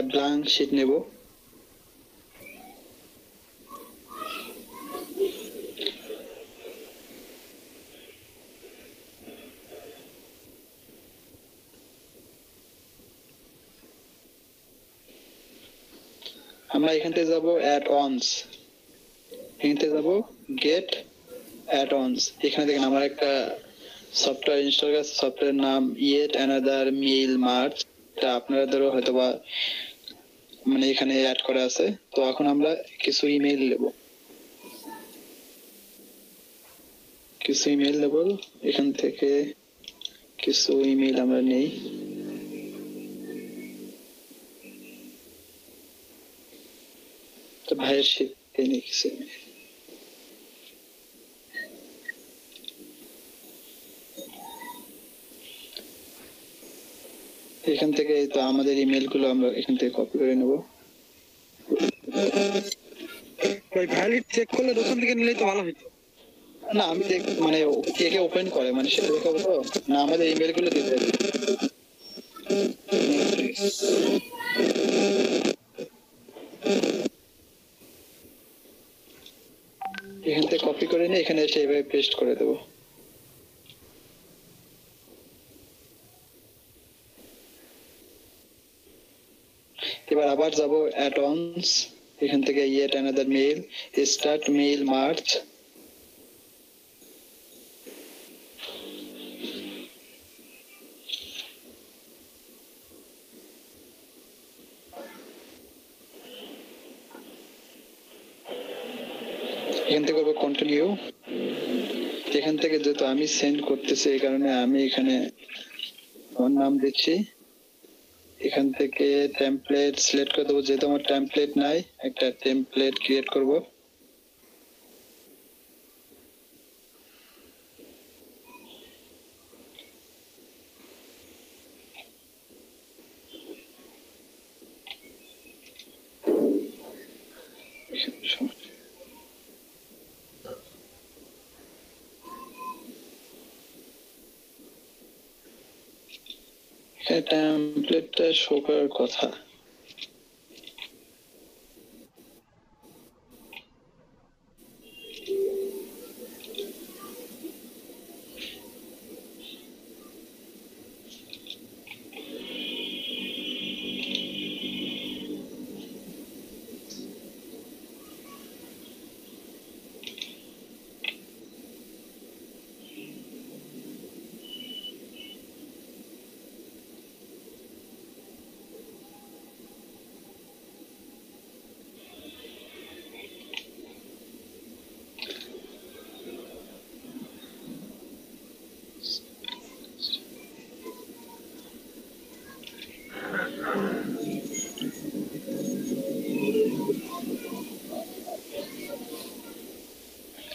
ব্ল্যাঙ্ক শিট নেব। আমরা এখান থেকে যাব অ্যাড অনস, এখান থেকে যাব গেট অ্যাড অনস। এখানে দেখেন আমার একটা সফটওয়্যার ইনস্টল আছে, সফটওয়্যার নাম ইয়েট অ্যানাদার মেইল মার্চ। এটা আপনাদেরও হয়তো বা মানে এখানে অ্যাড করা আছে। তো এখন আমরা কিছু ইমেইল নেব, এখান থেকে কিছু ইমেইল আমরা নেই। তো ভাইয়ের শিখে নেই কিছু ইমেইল। এখান থেকে তো আমাদের ইমেল গুলো আমরা এখান থেকে কপি করে নেব। ভ্যালিড চেক করলে ওখান থেকে নিলেই তো ভালো হতো। না আমি মানে কে কে ওপেন করে মানে সেটা দেখাবো তো না, আমাদের ইমেল গুলো দিতে হবে। এখান থেকে কপি করে নিয়ে এখানে এসে এইভাবে পেস্ট করে দেবো। এবার আবার যাব অ্যাডঅনস, এখান থেকে yet another mail, start mail March. এখান থেকে করবো কন্টিনিউ, এখান থেকে যেহেতু আমি সেন্ড করতেছি এই কারণে আমি এখানে আমার নাম দিচ্ছি, এখান থেকে টেমপ্লেট সিলেক্ট করে দেবো। যেহেতু আমার টেমপ্লেট নাই, একটা টেমপ্লেট ক্রিয়েট করব। টেমপ্লেটটা শো করার কথা।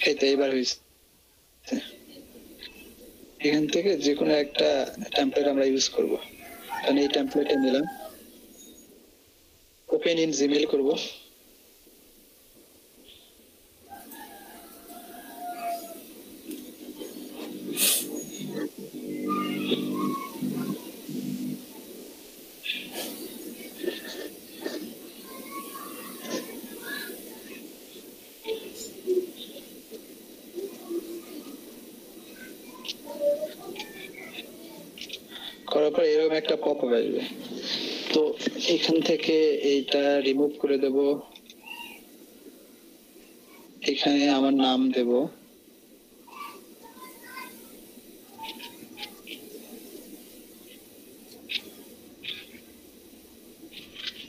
এই তো এবার হয়েছে। এখান থেকে যে কোনো একটা টেমপ্লেট আমরা ইউজ করব। কারণ এই টেমপ্লেটে নিলাম, ওপেন ইন জিমেইল করব। করার পর এরকম একটা পপ আপ আসবে, তো এখান থেকে এইটা রিমুভ করে দেব। এখানে আমার নাম দেব,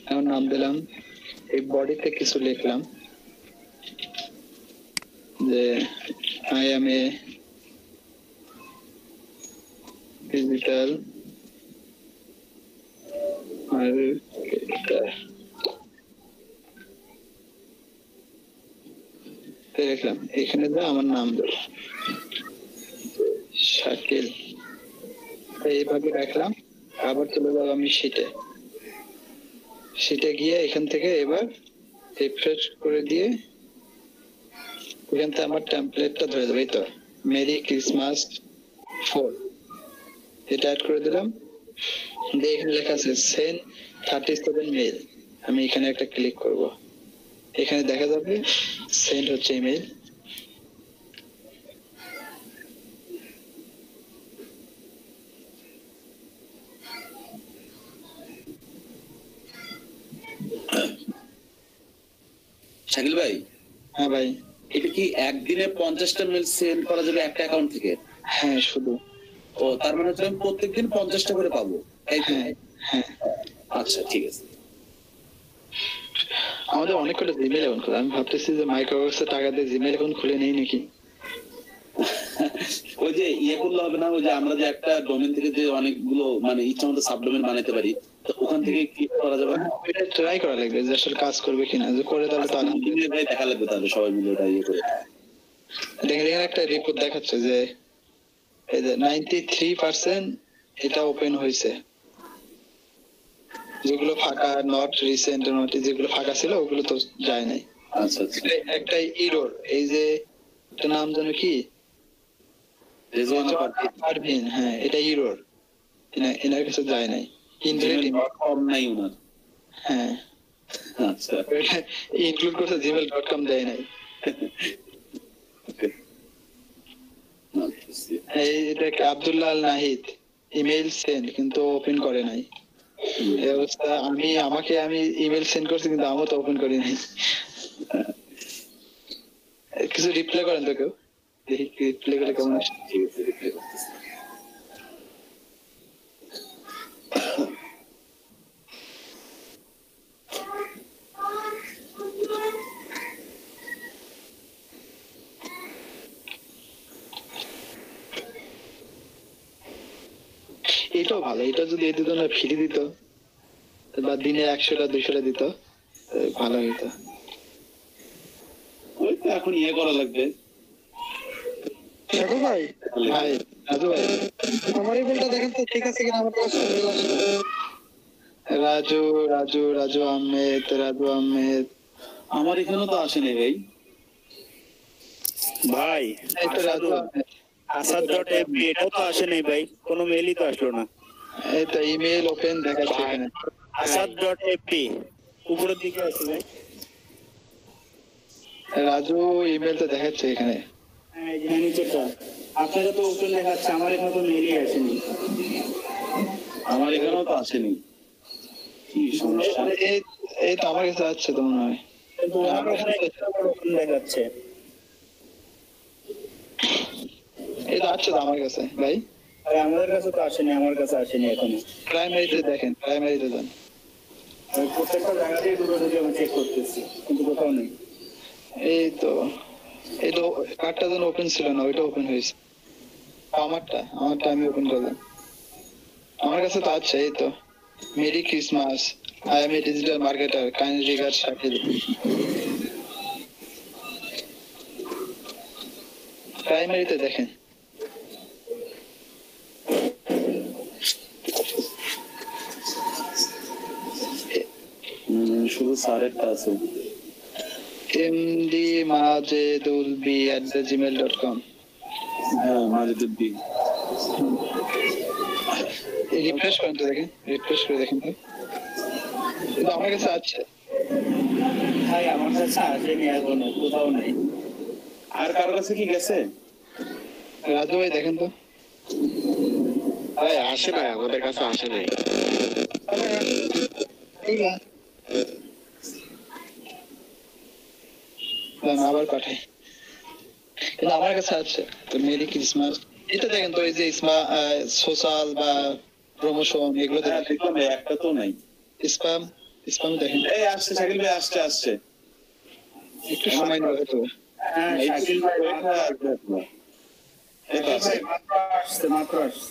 আমার নাম দিলাম। এই বডিতে কিছু লিখলাম যে I am a digital marketer, লিখলাম। এখানে আমার নাম দেব শাকিল, এইভাবে রাখলাম। আবার চলে যাবো আমি শিটে গিয়ে এখান থেকে এবার রিফ্রেশ করে দিয়ে এখান থেকে আমার টেমপ্লেটটা ধরে দেবো। এই তো মেরি ক্রিসমাস 4, এটা অ্যাড করে দিলাম। দিয়ে এখানে লেখা আছে সেন্ড 37 মেইল। আমি এখানে একটা ক্লিক করব, এখানে দেখা যাবে সেন্ড হচ্ছে ইমেল। শাকিল ভাই। হ্যাঁ ভাই। এটা কি একদিনে 50টা মেল সেন্ড করা যাবে একটা অ্যাকাউন্ট থেকে? হ্যাঁ শুধু। ও তার মানে হচ্ছে আমি প্রত্যেকদিন 50টা করে পাবো, তাই তো? হ্যাঁ। আচ্ছা ঠিক আছে। আমাদের অনেক কটা জিমেইল অ্যাকাউন্ট খোলা, আমি ভাবতেছি যে মাইক্রোসফটের টাকা দিয়ে জিমেইল অ্যাকাউন্ট খুলে নেই নাকি। ওই যে ইয়ে করলে হবে না, ওই যে আমরা যে একটা ডোমেন থেকে যে অনেকগুলো মানে ইচ্ছা মতো সাবডোমেন বানাতে পারি, তো ওখান থেকে কি করা যাবে না? এটা ট্রাই করা লাগবে যে আসলে কাজ করবে কিনা, যে করে তাহলে তো আলহামদুলিল্লাহ ভাই, দেখা লাগবে তাহলে সবাই মিলে ওটা ইয়ে করে। দেখেন এখানে একটা রিপোর্ট দেখাচ্ছে যে এই যে 93% এটা ওপেন হয়েছে, যেগুলো ফাঁকা নট রিসেন্ট নট যেগুলো ফাঁকা ছিল ওগুলো তো যায় নাই। আচ্ছা আচ্ছা। একটা এরর, এই যে এটা নাম জানো কি, পারভিন। হ্যাঁ এটা এরর, এনার কাছে যায় নাই। কম নাই ওনার। হ্যাঁ আচ্ছা, ইনক্লুড করছে gmail.com দেয় নাই। এটা আব্দুল্লাহ আল নাহিদ ইমেল সেন্ড কিন্তু ওপেন করে নাই। এই অবস্থা। আমি ইমেল সেন্ড করছি কিন্তু আমিও তো ওপেন করি নাই। কিছু রিপ্লাই করেন তো কেউ, দেখি রিপ্লাই করে কেমন আসে। ঠিক আছে, রিপ্লাই করতেছি। এটাও ভালো, এটা যদি এই দুজনে ফ্রি দিত বা দিনে 100টা 200টা দিত ভালো হইতো। ওই তো এখন ইয়ে করা লাগবে। দেখো ভাই, ভাই রাজু ভাই, আমার ইমেলটা দেখেন তো ঠিক আছে কিনা, আমার কাছে মেল আসে। রাজু রাজু রাজু আহমেদ আমার এখানেও তো আসেনি ভাই। ভাই এই তো রাজু আহমেদ। আসাদ.fb এটাও তো আসে নাই ভাই, কোনো মেলই তো আসলো না। এই তো ইমেল ওপেন দেখাচ্ছে এখানে। আসাদ.fb উপরের দিকে আছে ভাই। রাজু ইমেল তো দেখাচ্ছে এখানে। হ্যাঁ এই যে নিচেটা আপনাকে তো ওপেন দেখাচ্ছে, আমার এখানে তো মেলই আসেনি। আমার এখানেও তো আসেনি, কি সমস্যা? এই এই তো আমার কাছে আছে তো মনে হয়। কিন্তু আমার এখানে ওপেন দেখাচ্ছে। এই তো আছে তো আমার কাছে ভাই। ভাই আমাদের কাছে তো আসেনি, আমার কাছে আসেনি এখনো। প্রাইমারিতে দেখেন, প্রাইমারিতে যান। প্রত্যেকটা জায়গাতেই দুটো ঢুকে আমি চেক করতেছি, কিন্তু কোথাও নেই। এই তো কার্ডটা যেন ওপেন ছিল না, ওইটা ওপেন হয়েছে। আমারটা আমি ওপেন করলাম। আমার কাছে তো আছে, এই তো merry Christmas, I am a digital marketer, kind regard Shakil. প্রাইমারিতে দেখেন। শুধু স্যারেরটা আছে। mdmajidulb@gmail.com। হ্যাঁ মাজিদুল বি। রিফ্রেশ করেন তো দেখেন, রিফ্রেশ করে দেখেন তো। কিন্তু আমার কাছে আছে। ভাই আমার কাছে আসেনি এখনো, কোথাও নেই। আর কারোর কাছে কি গেছে? রাজু ভাই দেখেন তো। ভাই আসে নাই, আমাদের কাছে আসে নাই। আবার পাঠাই, কিন্তু আমার কাছে আছে তো মেরি ক্রিসমাস। এটা দেখেন তো, এই যে সোশ্যাল বা প্রমোশন এগুলো হ্যাঁ দেখলাম একটা তো নাই। স্প্যাম দেখেন। এই আসছে শাকিল ভাই, আসছে একটু সময় নেবে তো। হ্যাঁ শাকিল ভাই মাত্র আসছে।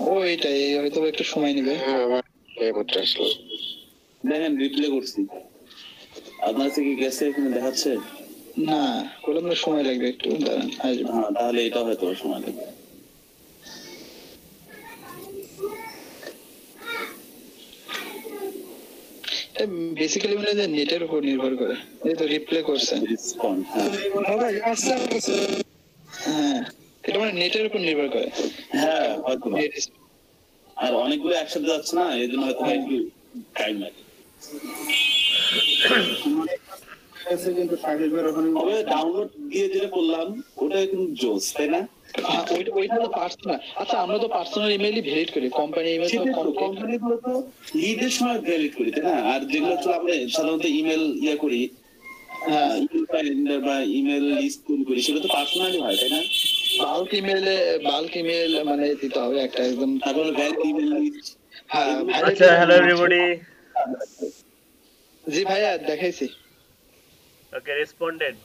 ও এটাই হয়তো একটু সময় নেবে। হ্যাঁ আমার এইমাত্র আসলো। দেখেন রিপ্লে করছি, আপনার কাছে কি গেছে এখানে দেখাচ্ছে? না, বললাম না সময় লাগবে একটু, দাঁড়ান আসবে। হ্যাঁ তাহলে এটা হয়তো সময় লাগবে। বেসিক্যালি মানে যে নেটের উপর নির্ভর করে। এই তো রিপ্লে করছেন। রেসপন্ড, হ্যাঁ হ্যাঁ, এটা মানে নেটের উপর নির্ভর করে। হ্যাঁ হয়তো। আর অনেকগুলো একসাথে যাচ্ছে না, এই জন্য হয়তো একটু টাইম লাগে। কিন্তু শাকিল ভাই ওখানে তবে ডাউনলোড দিয়ে যেটা করলাম ওটা কিন্তু জোস, তাই না? ওইটা তো পার্সোনাল। আচ্ছা আমরা তো পার্সোনাল ইমেইলই ভেরিট করি, কোম্পানি ইমেইল তো কোম্পানিগুলো তো লিডের সময় ভেরিট করি, তাই না? আর যেগুলো হচ্ছে আমরা সাধারণত ইমেল ইয়ে করি, ইমেল ক্যালেন্ডার বা ইমেল লিস্ট তৈরি করি, সেটা তো পার্সোনালি হয়, তাই না? বাল্ক ইমেল মানে দিতে হবে একটা একদম। তারপরে ভ্যালিড ইমেল লিস্ট। হ্যাঁ আচ্ছা হ্যালো এভরিবডি। জি ভাইয়া দেখাইছি। ওকে রেসপন্ডেড।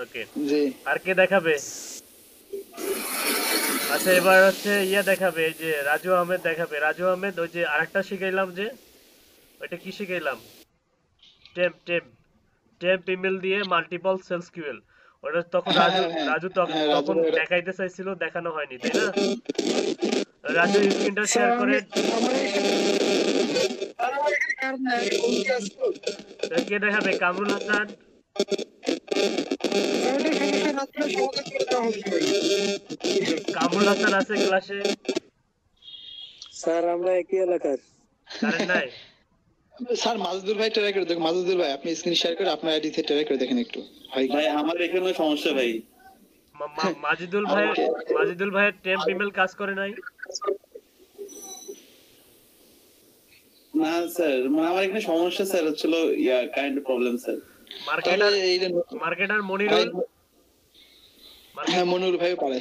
ওকে জি আর কে দেখাবে? আচ্ছা এবার হচ্ছে দেখাবে, এই যে রাজু আহমেদ দেখাবে। রাজু আহমেদ ওই যে আরেকটা শিখাইলাম, যে ওইটা কি শিখাইলাম, টেম্প ইমেল দিয়ে মাল্টিপল সেলস কিউএল। ওটা তখন রাজু তখন দেখাইতে চাইছিল, দেখানো হয়নি, তাই না? রাজু স্ক্রিনটা শেয়ার করে। কে দেখাবে? কামরুল হাসান। কামরুল হাসান আছে ক্লাসে? স্যার আমরা একই এলাকার। কারেন্ট নাই স্যার। মাজদুল ভাই ট্রাই করে দেখুন। মাজদুল ভাই আপনি স্ক্রিন শেয়ার করে আপনার আইডি থেকে ট্রাই করে দেখেন একটু। ভাই আমার এখানে সমস্যা ভাই। মাজিদুল ভাইয়ের টেম্প ইমেল কাজ করে নাই? না স্যার, আমার এখানে সমস্যা স্যার হচ্ছিল kind of problem sir. Marketer Monirul. হ্যাঁ মনিরুল ভাইও পারে।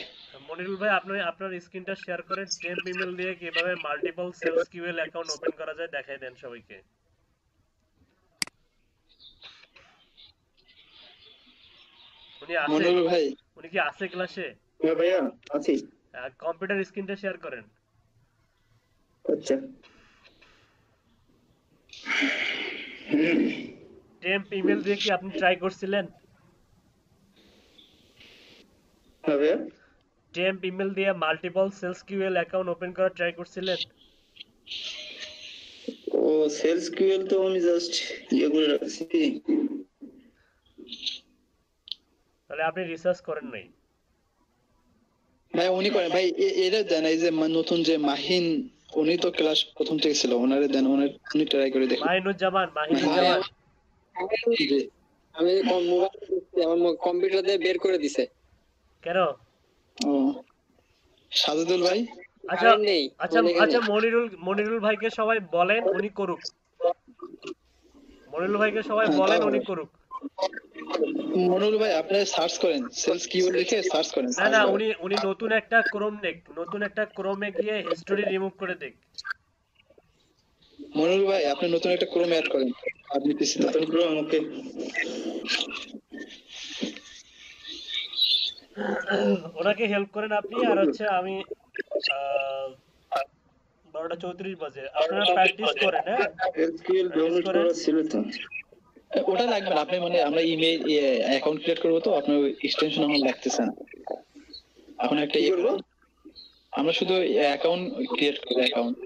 মনিরুল ভাই আপনি আপনার স্ক্রিনটা শেয়ার করে টেম্প ইমেল দিয়ে কিভাবে multiple SalesQL account open করা যায় দেখাই দেন সবাইকে। মনিরুল ভাই উনি কি আছে ক্লাসে? হ্যাঁ ভাইয়া আছি। কম্পিউটার স্ক্রিনটা শেয়ার করেন। আচ্ছা টেম্প ইমেল দিয়ে কি আপনি ট্রাই করছিলেন? হবে টেম্প ইমেল দিয়ে multiple SalesQL account open করার ট্রাই করছিলেন? ও সেলস কিউএল তো আমি জাস্ট ইয়ে করে রাখছি। তাহলে আপনি রিসার্চ করেন নাই। ভাই উনি করেন ভাই, এরা দেন এই যে নতুন যে মাহিন, উনি তো ক্লাস প্রথম থেকে ছিল, ওনারে দেন, উনি ট্রাই করে দেখেন। মাহিনুজ্জামান জি, আমি মোবাইল আমার কম্পিউটার দিয়ে বের করে দিছে। কেন? ও সাজেদুল ভাই, আচ্ছা আচ্ছা মনিরুল ভাইকে সবাই বলেন উনি করুক। মনিরুল ভাইকে সবাই বলেন উনি করুক। মনিরুল ভাই আপনি সার্চ করেন, সেলস কিওয়ার্ড লিখে সার্চ করেন। না উনি নতুন একটা ক্রোমে গিয়ে হিস্টোরি রিমুভ করে দেখ। মনিরুল ভাই আপনি নতুন একটা ক্রোম অ্যাড করেন, আপনি পিসি নতুন ক্রোম। ওকে ওনাকে হেল্প করেন আপনি। আর হচ্ছে আমি 12:34 বাজে, আপনারা প্র্যাকটিস করেন। হ্যাঁ এসকিউএল ডাউনলোড করা ছিল তো, ওটা লাগবে না। আপনি মানে আমরা ইমেল অ্যাকাউন্ট ক্রিয়েট করব, তো আপনার এক্সটেনশন আমার লাগতেছে না। এখন একটা ইয়ে করব, আমরা শুধু অ্যাকাউন্ট ক্রিয়েট করব। অ্যাকাউন্ট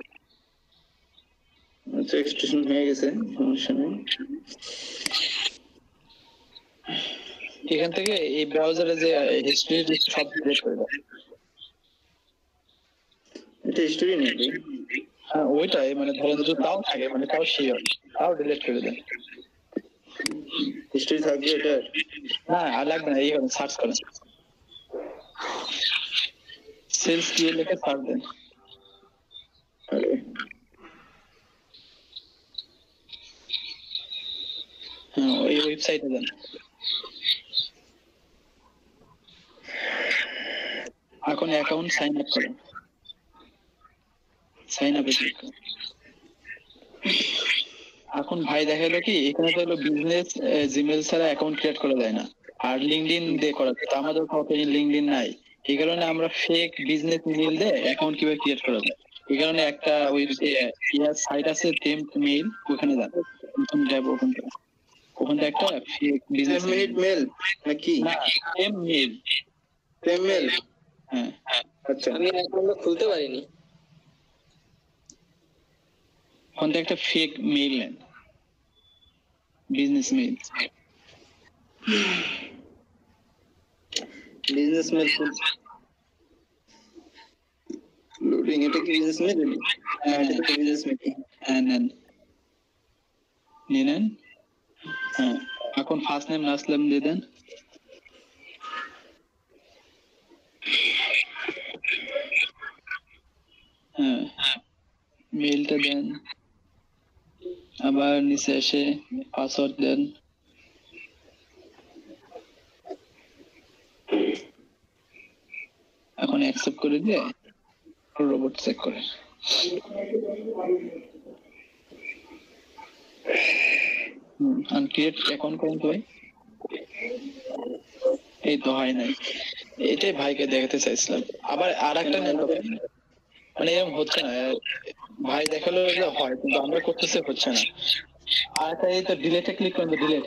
আচ্ছা এক্সটেনশন হয়ে গেছে, সমস্যা নেই। এখান থেকে এই ব্রাউজারে যে হিস্ট্রি সব ডিলিট করে দাও। এটা হিস্টরি নেই। হ্যাঁ ওইটাই, মানে ধরেন যদি তাও থাকে, মানে তাও শিওর, তাও ডিলিট করে দেন। হিস্টরি থাকবে এটা? না আর লাগবে না, এই করেন সার্চ করেন, সেলস কিওয়ার্ড লিখে সার্চ দেন। হ্যাঁ ওই ওয়েবসাইটে দেন। এখন অ্যাকাউন্ট সাইন আপ করেন, সাইন আপে ক্লিক করুন। এখন ভাই দেখালো কি এখানে তো হলো বিজনেস জিমেল ছাড়া অ্যাকাউন্ট ক্রিয়েট করা যায় না, আর লিংকডইন দিয়ে করা যায়। তো আমাদের কাছে লিংকডইন নাই, এই কারণে আমরা ফেক বিজনেস মেইল দিয়ে অ্যাকাউন্ট কিভাবে ক্রিয়েট করা যায়, এই কারণে একটা সাইট আছে টেম্প মেইল, ওখানে যান, নতুন ট্যাব ওপেন করুন, ওখানে একটা ফেক বিজনেস মেইল নাকি? না টেম্প মেইল। হ্যাঁ আচ্ছা আমি অ্যাকাউন্ট খুলতে পারিনি। ওখান থেকে একটা ফেক মেইল নেন, business mail. Business mail loading, এটা কি বিজনেস মেইল? হ্যাঁ এটা তো বিজনেস মেইল। হ্যাঁ নেন, নিয়ে নেন। হ্যাঁ এখন ফার্স্ট নেম লাস্ট নেম দিয়ে দেন। হ্যাঁ মেইলটা দেন, আবার নিচে এসে পাসওয়ার্ড দেন। এখন অ্যাকসেপ্ট করে দিয়ে রোবট চেক করে। আনক্রিয়েট অ্যাকাউন্ট করেন তো ভাই। এই তো হয় নাই, এটাই ভাইকে দেখাতে চাইছিলাম। আবার আর একটা নেন তো, মানে এরকম হচ্ছে না ভাই, দেখালো যে হয় কিন্তু আমরা করতেছে হচ্ছে না। আর এই তো ডিলেটে ক্লিক করেন, তো ডিলেট